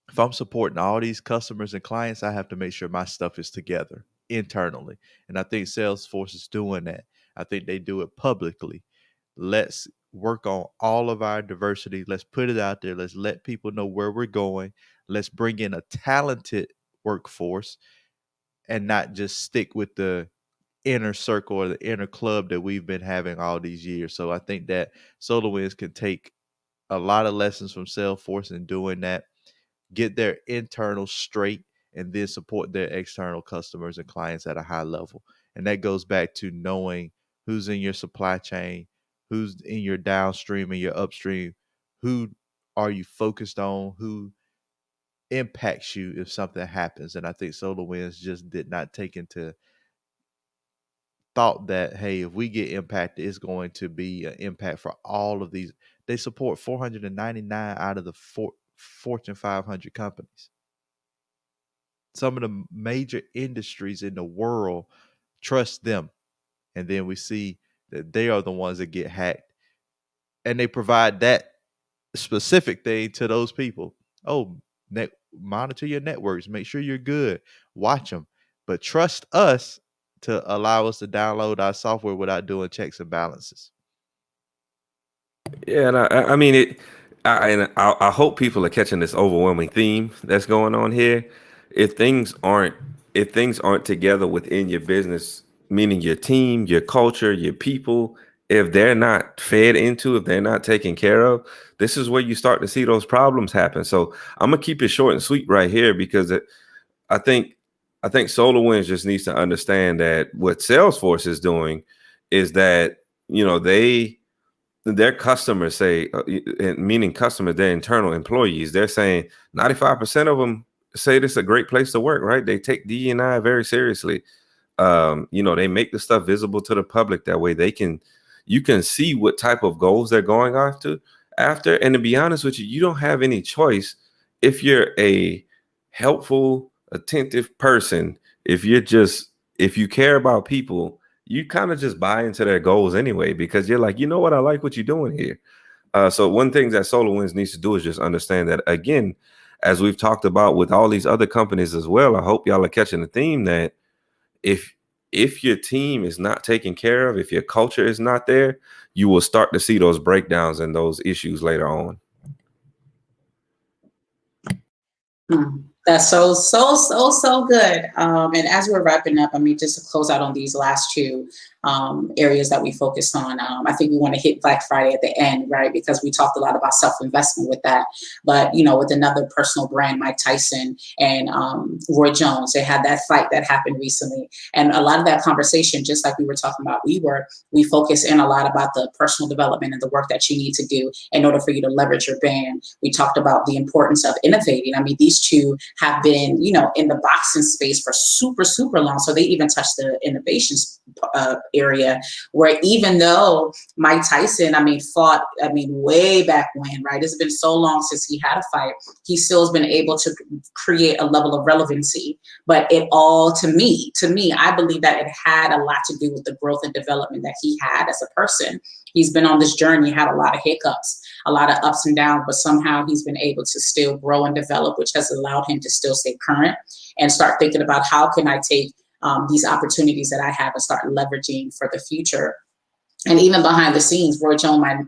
if I'm supporting all these customers and clients, I have to make sure my stuff is together internally. And I think Salesforce is doing that. I think they do it publicly. Let's work on all of our diversity. Let's put it out there. Let's let people know where we're going. Let's bring in a talented workforce and not just stick with the inner circle or the inner club that we've been having all these years. So I think that SolarWinds can take a lot of lessons from Salesforce in doing that, get their internal straight, and then support their external customers and clients at a high level. And that goes back to knowing who's in your supply chain, who's in your downstream and your upstream, who are you focused on, who impacts you if something happens. And I think SolarWinds just did not take into thought that, hey, if we get impacted, it's going to be an impact for all of these. They support 499 out of the Fortune 500 companies. Some of the major industries in the world trust them. And then we see that they are the ones that get hacked. And they provide that specific thing to those people. Oh, monitor your networks. Make sure you're good. Watch them. But trust us to allow us to download our software without doing checks and balances. Yeah, and I mean it. I hope people are catching this overwhelming theme that's going on here. If things aren't if things aren't together within your business, meaning your team, your culture, your people, if they're not fed into, if they're not taken care of, this is where you start to see those problems happen. So I'm gonna keep it short and sweet right here, because I think I think SolarWinds just needs to understand that what Salesforce is doing is that, their customers say, meaning customers, their internal employees, they're saying 95% of them say this is a great place to work, right? They take DEI very seriously. They make the stuff visible to the public. That way you can see what type of goals they're going after. after. And to be honest with you, you don't have any choice if you're a helpful, attentive person. If you care about people, you kind of just buy into their goals anyway, because you're like, you know what, I like what you're doing here. So one thing that SolarWinds needs to do is just understand that, again, as we've talked about with all these other companies as well. I hope y'all are catching the theme that if your team is not taken care of, if your culture is not there, you will start to see those breakdowns and those issues later on. That's so good. And as we're wrapping up, I mean, just to close out on these last two areas that we focused on, I think we want to hit Black Friday at the end, right? Because we talked a lot about self-investment with that. But, you know, with another personal brand, Mike Tyson and Roy Jones, they had that fight that happened recently. And a lot of that conversation, just like we were talking about, we focus in a lot about the personal development and the work that you need to do in order for you to leverage your brand. We talked about the importance of innovating. I mean, these two have been, you know, in the boxing space for super long. So they even touched the innovations area, where even though Mike Tyson, I mean, fought, I mean, way back when, right? It's been so long since he had a fight. He still has been able to create a level of relevancy. But it all, to me, I believe that it had a lot to do with the growth and development that he had as a person. He's been on this journey, had a lot of hiccups, a lot of ups and downs, but somehow he's been able to still grow and develop, which has allowed him to still stay current and start thinking about how can I take these opportunities that I have and start leveraging for the future. And even behind the scenes, Roy Jones, might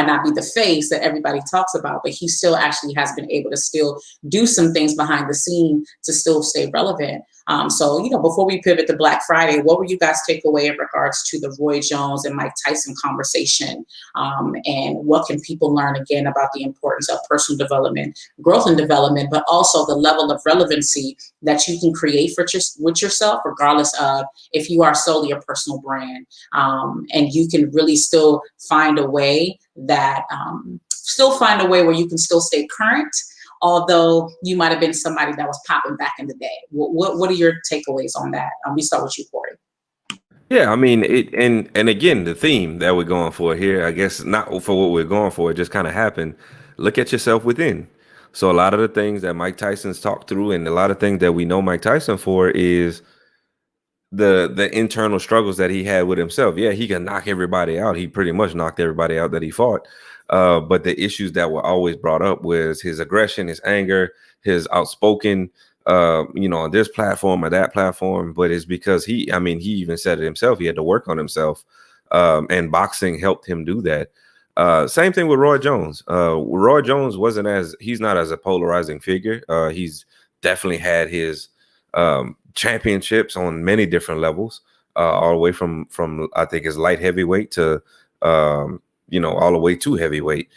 not be the face that everybody talks about, but he still actually has been able to still do some things behind the scene to still stay relevant. So, you know, before we pivot to Black Friday, what were you guys take away in regards to the Roy Jones and Mike Tyson conversation? And what can people learn again about the importance of personal development, growth and development, but also the level of relevancy that you can create with yourself, regardless of if you are solely a personal brand, and you can really still find a way where you can still stay current, although you might have been somebody that was popping back in the day. What are your takeaways on that? We start with you, Corey. Yeah, I mean, and again, the theme that we're going for here, I guess not for what we're going for, it just kind of happened. Look at yourself within. So a lot of the things that Mike Tyson's talked through, and a lot of things that we know Mike Tyson for, is the internal struggles that he had with himself. Yeah, he can knock everybody out. He pretty much knocked everybody out that he fought. But the issues that were always brought up was his aggression, his anger, his outspoken, you know, on this platform or that platform. But it's because he even said it himself. He had to work on himself, and boxing helped him do that. Same thing with Roy Jones. Roy Jones he's not as a polarizing figure. He's definitely had his championships on many different levels, all the way from I think his light heavyweight to you know, all the way to heavyweight.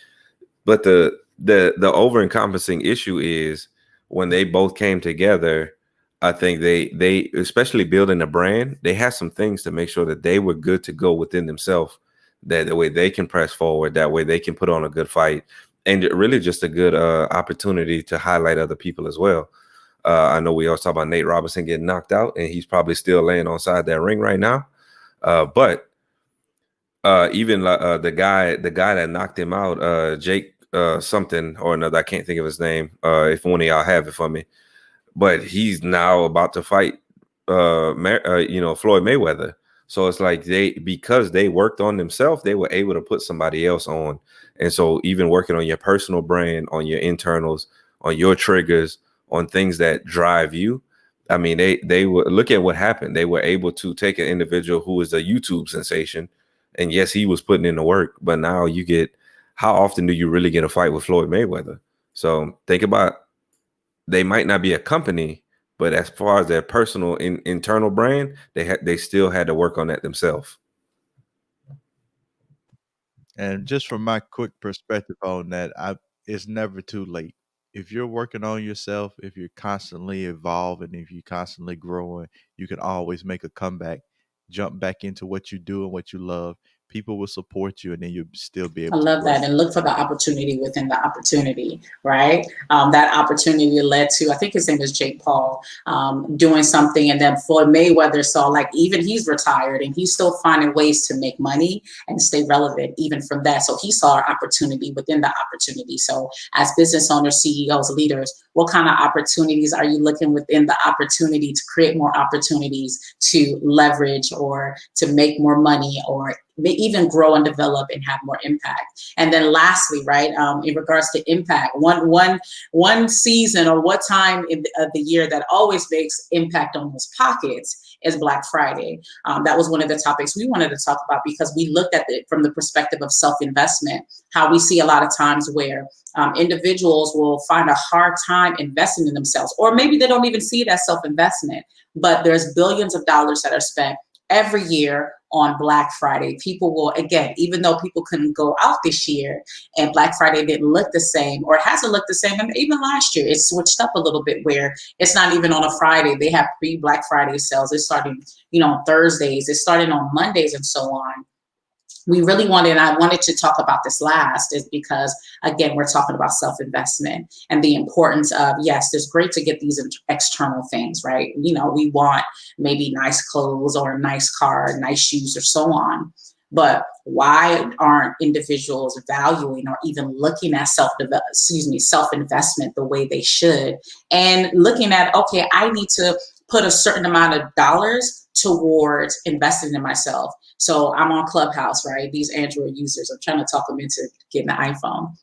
But the over encompassing issue is when they both came together, I think they especially building a brand, they had some things to make sure that they were good to go within themselves, that the way they can press forward, that way they can put on a good fight, and really just a good opportunity to highlight other people as well. I know we always talk about Nate Robinson getting knocked out, and he's probably still laying on side that ring right now. But even the guy that knocked him out, Jake something or another, I can't think of his name. If one of y'all have it for me, but he's now about to fight, you know, Floyd Mayweather. So it's like because they worked on themselves, they were able to put somebody else on. And so even working on your personal brand, on your internals, on your triggers, on things that drive you. I mean, they would look at what happened. They were able to take an individual who was a YouTube sensation, and yes, he was putting in the work, but now you get, how often do you really get a fight with Floyd Mayweather? So think about, they might not be a company, but as far as their personal internal brand, they still had to work on that themselves. And just from my quick perspective on that, it's never too late. If you're working on yourself, if you're constantly evolving, if you're constantly growing, you can always make a comeback, jump back into what you do and what you love, people will support you, and then you'll still be I able to love grow. that. And look for the opportunity within the opportunity, right? That opportunity led to, I think his name is Jake Paul, doing something. And then Floyd Mayweather saw, like, even he's retired and he's still finding ways to make money and stay relevant even from that. So he saw an opportunity within the opportunity. So as business owners, CEOs, leaders, what kind of opportunities are you looking within the opportunity to create more opportunities to leverage or to make more money or even grow and develop and have more impact? And then lastly, right, in regards to impact, one season or what time of the year that always makes impact on those pockets is Black Friday. That was one of the topics we wanted to talk about because we looked at it from the perspective of self-investment, how we see a lot of times where individuals will find a hard time investing in themselves, or maybe they don't even see it as self-investment, but there's billions of dollars that are spent every year on Black Friday. People will, again, even though people couldn't go out this year and Black Friday didn't look the same or hasn't looked the same, and even last year it switched up a little bit where it's not even on a Friday. They have pre-Black Friday sales. It's starting, on Thursdays. It's starting on Mondays and so on. We really wanted, and I wanted to talk about this last, is because, again, we're talking about self-investment and the importance of, yes, it's great to get these external things, right? We want maybe nice clothes or a nice car, nice shoes or so on. But why aren't individuals valuing or even looking at self-investment the way they should? And looking at, okay, I need to put a certain amount of dollars towards investing in myself. So I'm on Clubhouse, right? These Android users, I'm trying to talk them into getting an iPhone.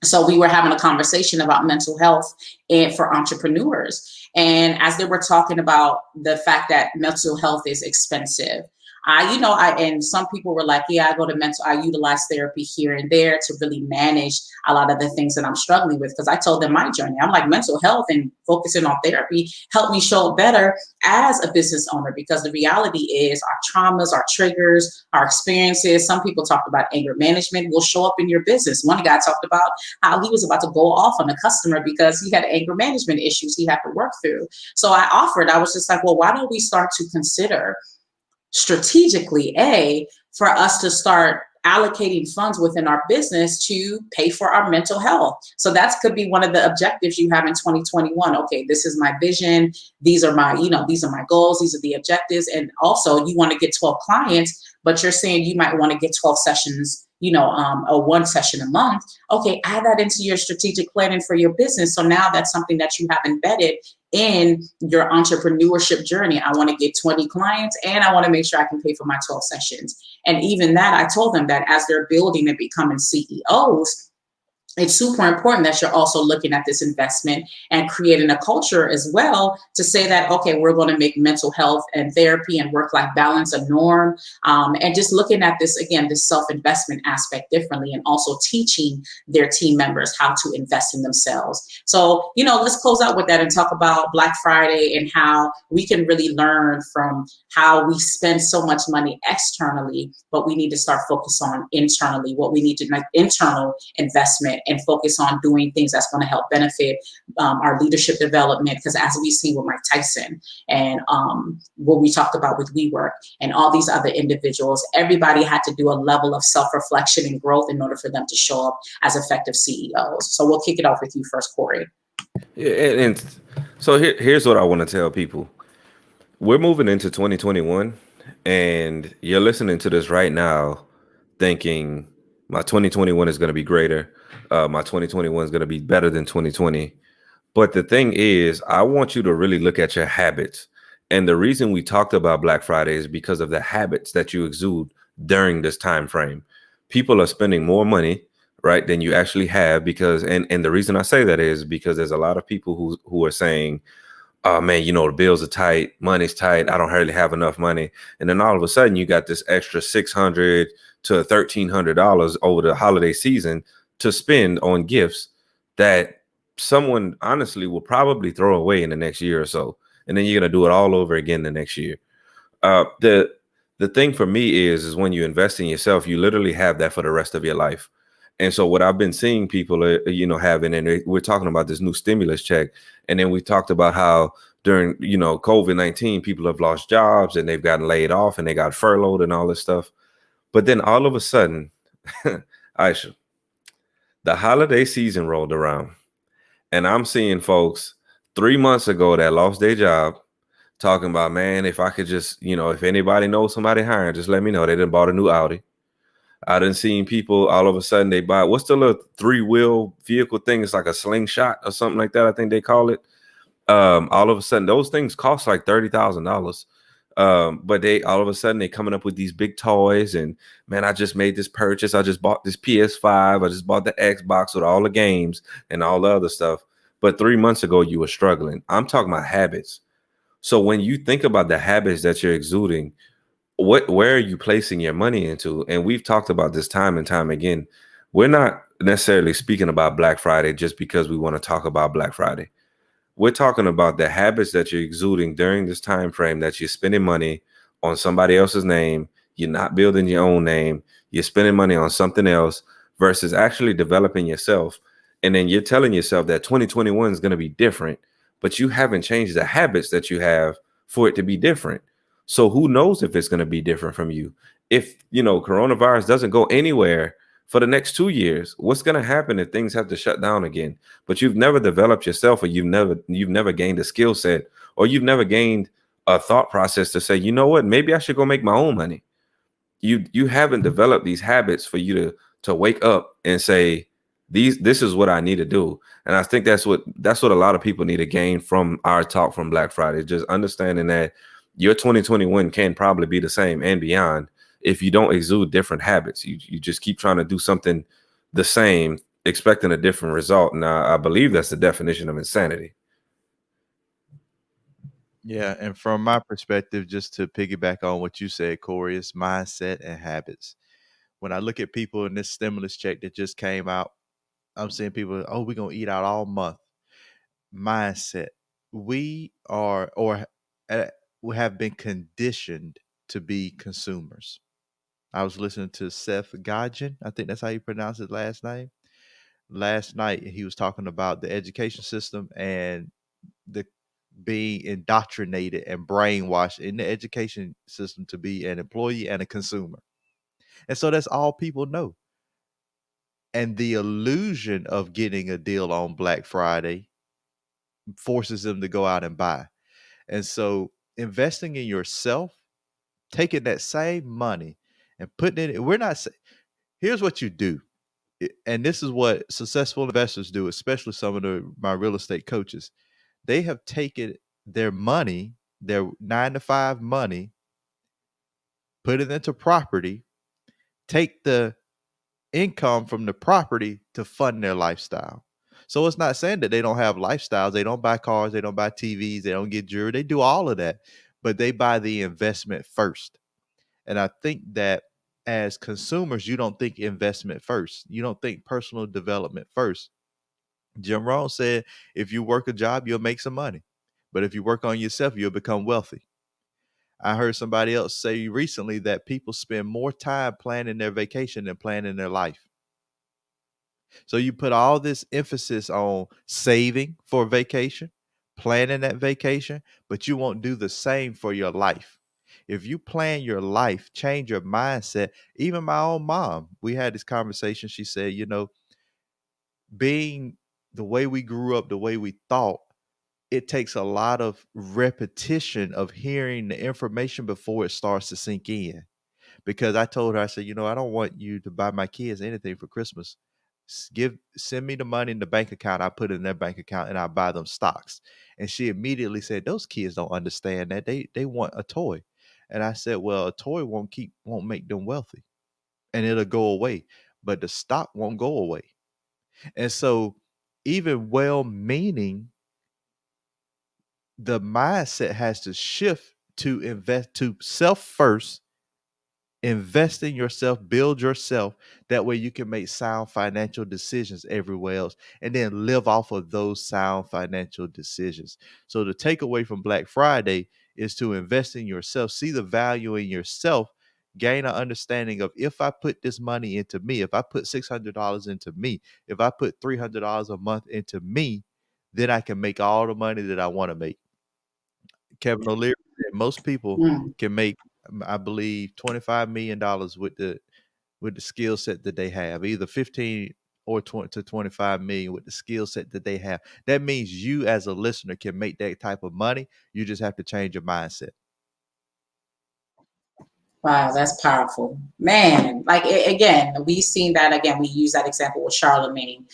So we were having a conversation about mental health and for entrepreneurs. And as they were talking about the fact that mental health is expensive, and some people were like, yeah, I utilize therapy here and there to really manage a lot of the things that I'm struggling with. Because I told them my journey. I'm like, mental health and focusing on therapy helped me show up better as a business owner, because the reality is our traumas, our triggers, our experiences. Some people talked about anger management will show up in your business. One guy talked about how he was about to go off on a customer because he had anger management issues he had to work through. So I was just like, well, why don't we start to consider strategically, for us to start allocating funds within our business to pay for our mental health. So that could be one of the objectives you have in 2021. Okay, this is my vision. These are my goals. These are the objectives. And also you want to get 12 clients, but you're saying you might want to get 12 sessions, or one session a month. Okay, add that into your strategic planning for your business. So now that's something that you have embedded in your entrepreneurship journey. I want to get 20 clients and I want to make sure I can pay for my 12 sessions. And even that, I told them that as they're building and becoming CEOs, it's super important that you're also looking at this investment and creating a culture as well to say that, okay, we're going to make mental health and therapy and work-life balance a norm. And just looking at this, again, this self-investment aspect differently, and also teaching their team members how to invest in themselves. So, let's close out with that and talk about Black Friday and how we can really learn from how we spend so much money externally, but we need to start focus on internally, what we need to make internal investment and focus on doing things that's going to help benefit our leadership development. Because as we see with Mike Tyson and what we talked about with WeWork and all these other individuals, everybody had to do a level of self-reflection and growth in order for them to show up as effective CEOs. So we'll kick it off with you first, Corey. Yeah, and so here's what I want to tell people. We're moving into 2021, and you're listening to this right now thinking my 2021 is going to be greater. My 2021 is going to be better than 2020. But the thing is, I want you to really look at your habits. And the reason we talked about Black Friday is because of the habits that you exude during this time frame. People are spending more money, right, than you actually have, because and the reason I say that is because there's a lot of people who are saying, oh man, the bills are tight, money's tight, I don't hardly have enough money. And then all of a sudden you got this extra $600 to $1,300 over the holiday season to spend on gifts that someone honestly will probably throw away in the next year or so. And then you're going to do it all over again the next year. The thing for me is when you invest in yourself, you literally have that for the rest of your life. And so what I've been seeing people, having, and we're talking about this new stimulus check. And then we talked about how during, COVID-19, people have lost jobs and they've gotten laid off and they got furloughed and all this stuff. But then all of a sudden, Aisha, the holiday season rolled around, and I'm seeing folks 3 months ago that lost their job talking about, man, if I could just, if anybody knows somebody hiring, just let me know. They done bought a new Audi. I done seen people all of a sudden they buy, what's the little 3-wheel vehicle thing? It's like a slingshot or something like that, I think they call it. All of a sudden those things cost like $30,000. But they all of a sudden they coming up with these big toys, and man, I just made this purchase. I just bought this PS5. I just bought the Xbox with all the games and all the other stuff. But 3 months ago you were struggling. I'm talking about habits. So when you think about the habits that you're exuding, where are you placing your money into? And we've talked about this time and time again. We're not necessarily speaking about Black Friday just because we want to talk about Black Friday. We're talking about the habits that you're exuding during this time frame, that you're spending money on somebody else's name, you're not building your own name, you're spending money on something else versus actually developing yourself. And then you're telling yourself that 2021 is going to be different, but you haven't changed the habits that you have for it to be different. So who knows if it's going to be different from you? If, coronavirus doesn't go anywhere for the next 2 years, what's going to happen if things have to shut down again? But you've never developed yourself, or you've never gained a skill set, or you've never gained a thought process to say, you know what, maybe I should go make my own money. You haven't developed these habits for you to wake up and say, this is what I need to do. And I think that's what a lot of people need to gain from our talk from Black Friday, just understanding that your 2021 can probably be the same and beyond if you don't exude different habits. You just keep trying to do something the same, expecting a different result. And I believe that's the definition of insanity. Yeah, and from my perspective, just to piggyback on what you said, Corey, it's mindset and habits. When I look at people in this stimulus check that just came out, I'm seeing people, oh, we're gonna eat out all month. Mindset. We are, or we have been conditioned to be consumers. I was listening to Seth Godin. I think that's how you pronounce his last name. Last night, he was talking about the education system and the being indoctrinated and brainwashed in the education system to be an employee and a consumer. And so that's all people know. And the illusion of getting a deal on Black Friday forces them to go out and buy. And so investing in yourself, taking that same money and putting it, here's what you do. And this is what successful investors do, especially some of my real estate coaches. They have taken their money, their 9 to 5 money, put it into property, take the income from the property to fund their lifestyle. So it's not saying that they don't have lifestyles. They don't buy cars, they don't buy TVs, they don't get jewelry. They do all of that, but they buy the investment first. And I think that as consumers, you don't think investment first. You don't think personal development first. Jim Rohn said, if you work a job, you'll make some money. But if you work on yourself, you'll become wealthy. I heard somebody else say recently that people spend more time planning their vacation than planning their life. So you put all this emphasis on saving for vacation, planning that vacation, but you won't do the same for your life. If you plan your life, change your mindset. Even my own mom, we had this conversation. She said, being the way we grew up, the way we thought, it takes a lot of repetition of hearing the information before it starts to sink in. Because I told her, I said, I don't want you to buy my kids anything for Christmas. Send me the money in the bank account. I put it in their bank account and I buy them stocks. And she immediately said, those kids don't understand that. They want a toy. And I said, well, a toy won't make them wealthy, and it'll go away, but the stock won't go away. And so even well-meaning, the mindset has to shift to invest, to self first, invest in yourself, build yourself. That way you can make sound financial decisions everywhere else, and then live off of those sound financial decisions. So the takeaway from Black Friday is to invest in yourself, see the value in yourself, gain an understanding of, if I put this money into me, if I put $600 into me, if I put $300 a month into me, then I can make all the money that I want to make. Kevin O'Leary said most people Mm. can make I believe $25 million with the skill set that they have, either 15 or 20 to 25 million with the skill set that they have. That means you as a listener can make that type of money. You just have to change your mindset. Wow, that's powerful, man. Like again, we've seen that again. We use that example with Charlemagne.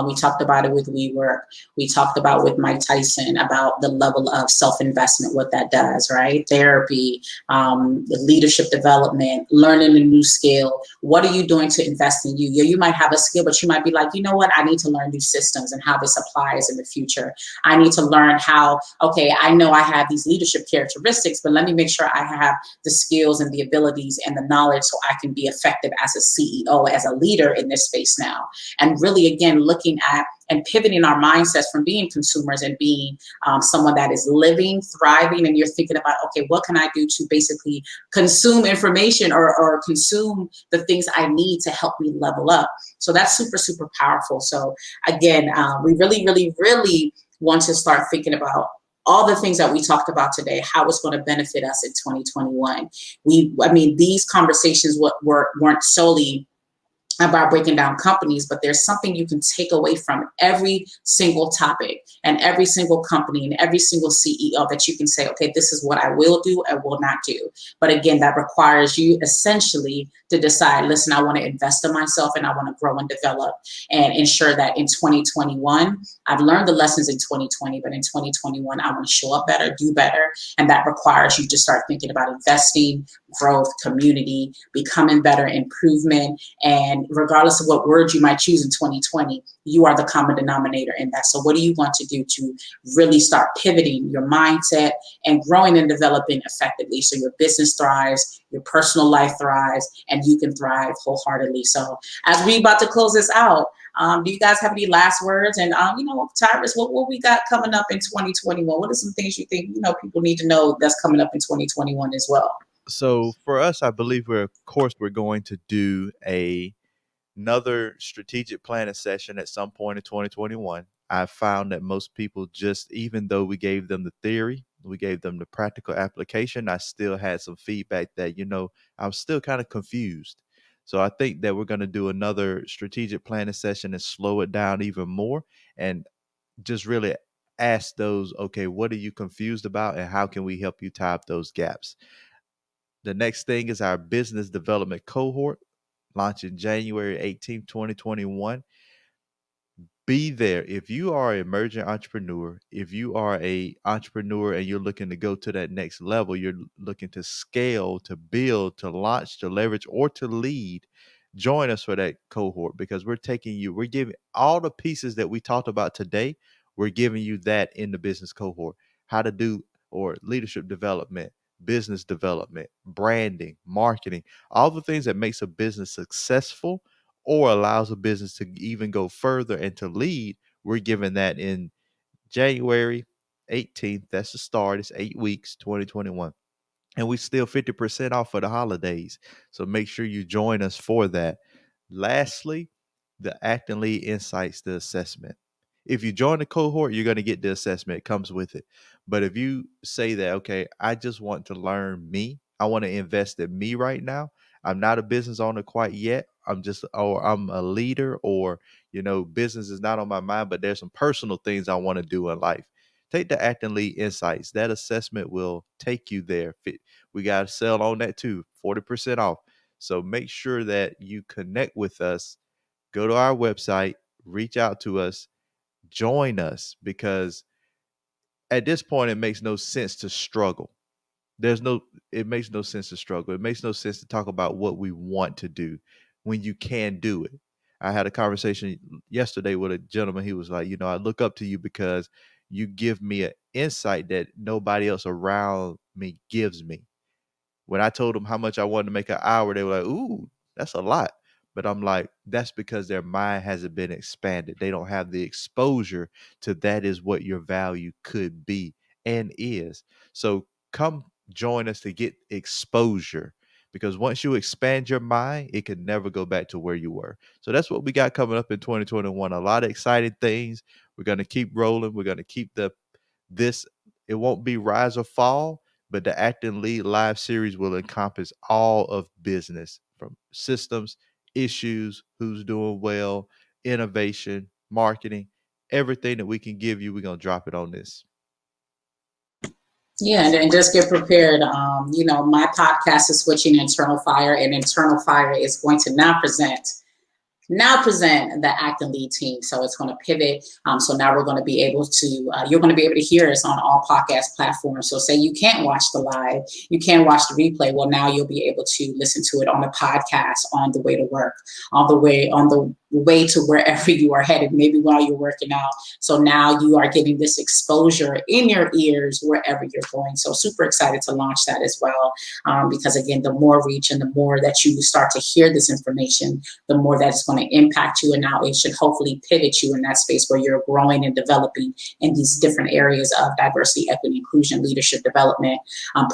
We talked about it with WeWork. We talked about with Mike Tyson about the level of self-investment, what that does, right? Therapy, the leadership development, learning a new skill. What are you doing to invest in you? You might have a skill, but you might be like, you know what? I need to learn new systems and how this applies in the future. I need to learn how. Okay, I know I have these leadership characteristics, but let me make sure I have the skills and the abilities and the knowledge so I can be effective as a CEO, as a leader in this space now. And really, again, looking at and pivoting our mindsets from being consumers and being someone that is living, thriving, and you're thinking about, okay, what can I do to basically consume information or consume the things I need to help me level up? So that's super, super powerful. So again, we really, really, really want to start thinking about all the things that we talked about today, how it's going to benefit us in 2021. These conversations weren't solely about breaking down companies, but there's something you can take away from every single topic and every single company and every single CEO that you can say, okay, this is what I will do and will not do. But again, that requires you essentially to decide, listen, I want to invest in myself and I want to grow and develop and ensure that in 2021, I've learned the lessons in 2020, but in 2021, I want to show up better, do better. And that requires you to start thinking about investing, growth, community, becoming better, improvement, and regardless of what word you might choose in 2020, you are the common denominator in that. So what do you want to do to really start pivoting your mindset and growing and developing effectively so your business thrives, your personal life thrives, and you can thrive wholeheartedly? So as we about to close this out, do you guys have any last words? And, Tyrus, what we got coming up in 2021? What are some things you think, people need to know that's coming up in 2021 as well? So for us, I believe we're going to do another strategic planning session at some point in 2021. I found that most people just, even though we gave them the theory, we gave them the practical application, I still had some feedback that, I was still kind of confused. So I think that we're going to do another strategic planning session and slow it down even more and just really ask those, okay, what are you confused about and how can we help you tie up those gaps? The next thing is our business development cohort, launching January 18th, 2021. Be there. If you are an emerging entrepreneur, if you are a entrepreneur and you're looking to go to that next level, you're looking to scale, to build, to launch, to leverage, or to lead, join us for that cohort because we're giving all the pieces that we talked about today, we're giving you that in the business cohort. How to do or leadership development, business development, branding, marketing, all the things that makes a business successful or allows a business to even go further and to lead. We're giving that in January 18th. That's the start. It's 8 weeks, 2021. And we still 50% off for the holidays. So make sure you join us for that. Lastly, the Act and Lead Insights, the assessment. If you join the cohort, you're going to get the assessment. It comes with it. But if you say that, okay, I just want to learn me, I want to invest in me right now. I'm not a business owner quite yet. I'm a leader, or, business is not on my mind, but there's some personal things I want to do in life. Take the Act and Lead Insights. That assessment will take you there. We got to sell on that too, 40% off. So make sure that you connect with us. Go to our website, reach out to us, join us, because at this point, it makes no sense to struggle. It makes no sense to struggle. It makes no sense to talk about what we want to do when you can do it. I had a conversation yesterday with a gentleman. He was like, I look up to you because you give me an insight that nobody else around me gives me. When I told them how much I wanted to make an hour, they were like, ooh, that's a lot. But I'm like, that's because their mind hasn't been expanded. They don't have the exposure to that is what your value could be and is. So come join us to get exposure, because once you expand your mind, it can never go back to where you were. So that's what we got coming up in 2021. A lot of exciting things. We're going to keep rolling. We're going to keep this. It won't be rise or fall, But the Acting Lead Live series will encompass all of business, from systems, issues, who's doing well, innovation, marketing, everything that we can give you, we're going to drop it on this. Yeah, and just get prepared. My podcast is Switching Internal Fire, and Internal Fire is going to now present the Act and Lead team. So it's going to pivot. So now we're going to be able to, you're going to be able to hear us on all podcast platforms. So say you can't watch the live, you can't watch the replay. Well, now you'll be able to listen to it on a podcast on the way to work, on the way to wherever you are headed, maybe while you're working out. So now you are getting this exposure in your ears wherever you're going. So super excited to launch that as well. Because again, the more reach and the more that you start to hear this information, the more that it's going to impact you. And now it should hopefully pivot you in that space where you're growing and developing in these different areas of diversity, equity, inclusion, leadership development,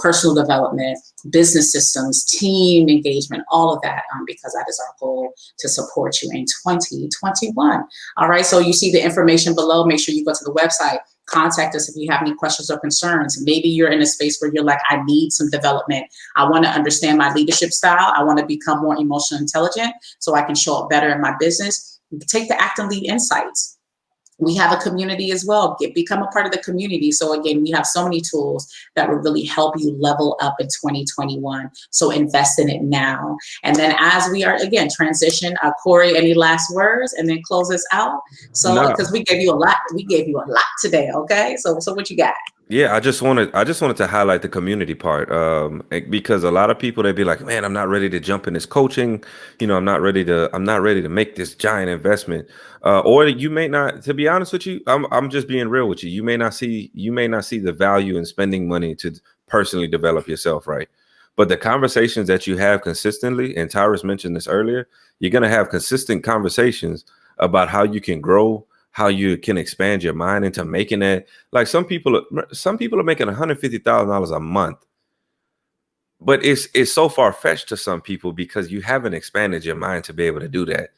personal development, business systems, team engagement, all of that, because that is our goal to support you in 2021. All right. So you see the information below. Make sure you go to the website. Contact us if you have any questions or concerns. Maybe you're in a space where you're like, I need some development. I want to understand my leadership style. I want to become more emotionally intelligent so I can show up better in my business. Take the Act and Lead Insights. We have a community as well. Become a part of the community. So again, we have so many tools that will really help you level up in 2021. So invest in it now. And then as we are, again, transition, Corey, any last words and then close us out? So, because we gave you a lot today. Okay. So what you got? Yeah, I just wanted to highlight the community part, because a lot of people, they'd be like, man, I'm not ready to jump in this coaching. I'm not ready to make this giant investment. Or you may not, to be honest with you, I'm just being real with you. You may not see the value in spending money to personally develop yourself, right? But the conversations that you have consistently, and Tyrus mentioned this earlier, you're going to have consistent conversations about how you can grow, how you can expand your mind into making that. Like some people are making $150,000 a month, but it's so far-fetched to some people because you haven't expanded your mind to be able to do that.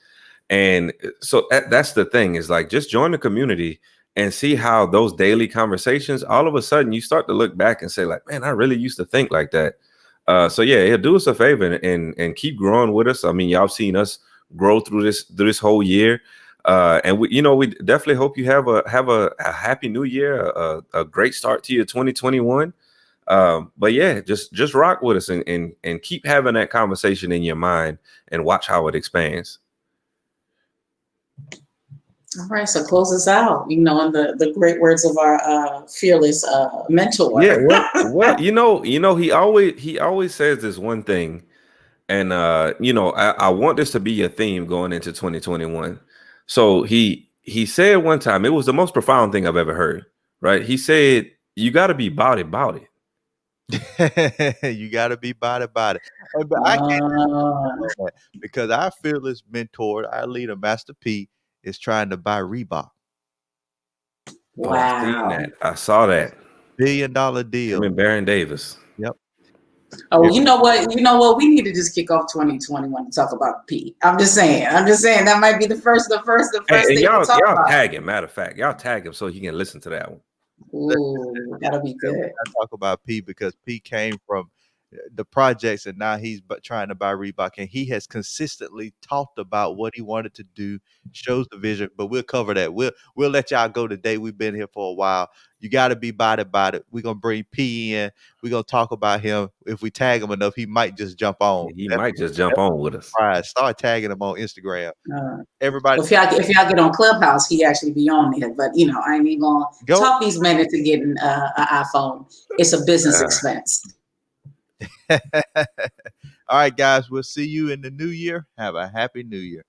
And so that's the thing, is like, just join the community and see how those daily conversations, all of a sudden you start to look back and say like, man, I really used to think like that. So yeah, do us a favor and keep growing with us. I mean, y'all seen us grow through this whole year. And we definitely hope you have a happy new year, a great start to your 2021. But yeah, just rock with us and keep having that conversation in your mind and watch how it expands. All right, so close us out. In the great words of our fearless mentor. Yeah, well, he always says this one thing, and I want this to be a theme going into 2021. So he said one time, it was the most profound thing I've ever heard, right? He said, you got to be about it. You got to be about it. But I can't, because our fearless mentor, our leader, Master P, is trying to buy Reebok. Wow. Oh, I seen that. I saw that. $1 billion deal. Him and Baron Davis. Yep. Oh, you know what? We need to just kick off 2021 to talk about P. I'm just saying that might be the first Hey, thing y'all to talk about. tag him. Matter of fact, y'all tag him so he can listen to that one. Ooh, that'll be good. I talk about P because P came from the projects and now he's trying to buy Reebok, and he has consistently talked about what he wanted to do, shows the vision. But we'll cover that. We'll let y'all go today. We've been here for a while. You got to be about it. We're gonna bring P in. We're gonna talk about him. If we tag him enough, he might just jump on. He might just jump on with us. Right. Start tagging him on Instagram. Everybody, if y'all get on Clubhouse, he actually be on there. But I ain't even gonna talk these men into getting an iPhone. It's a business expense. All right, guys. We'll see you in the new year. Have a happy new year.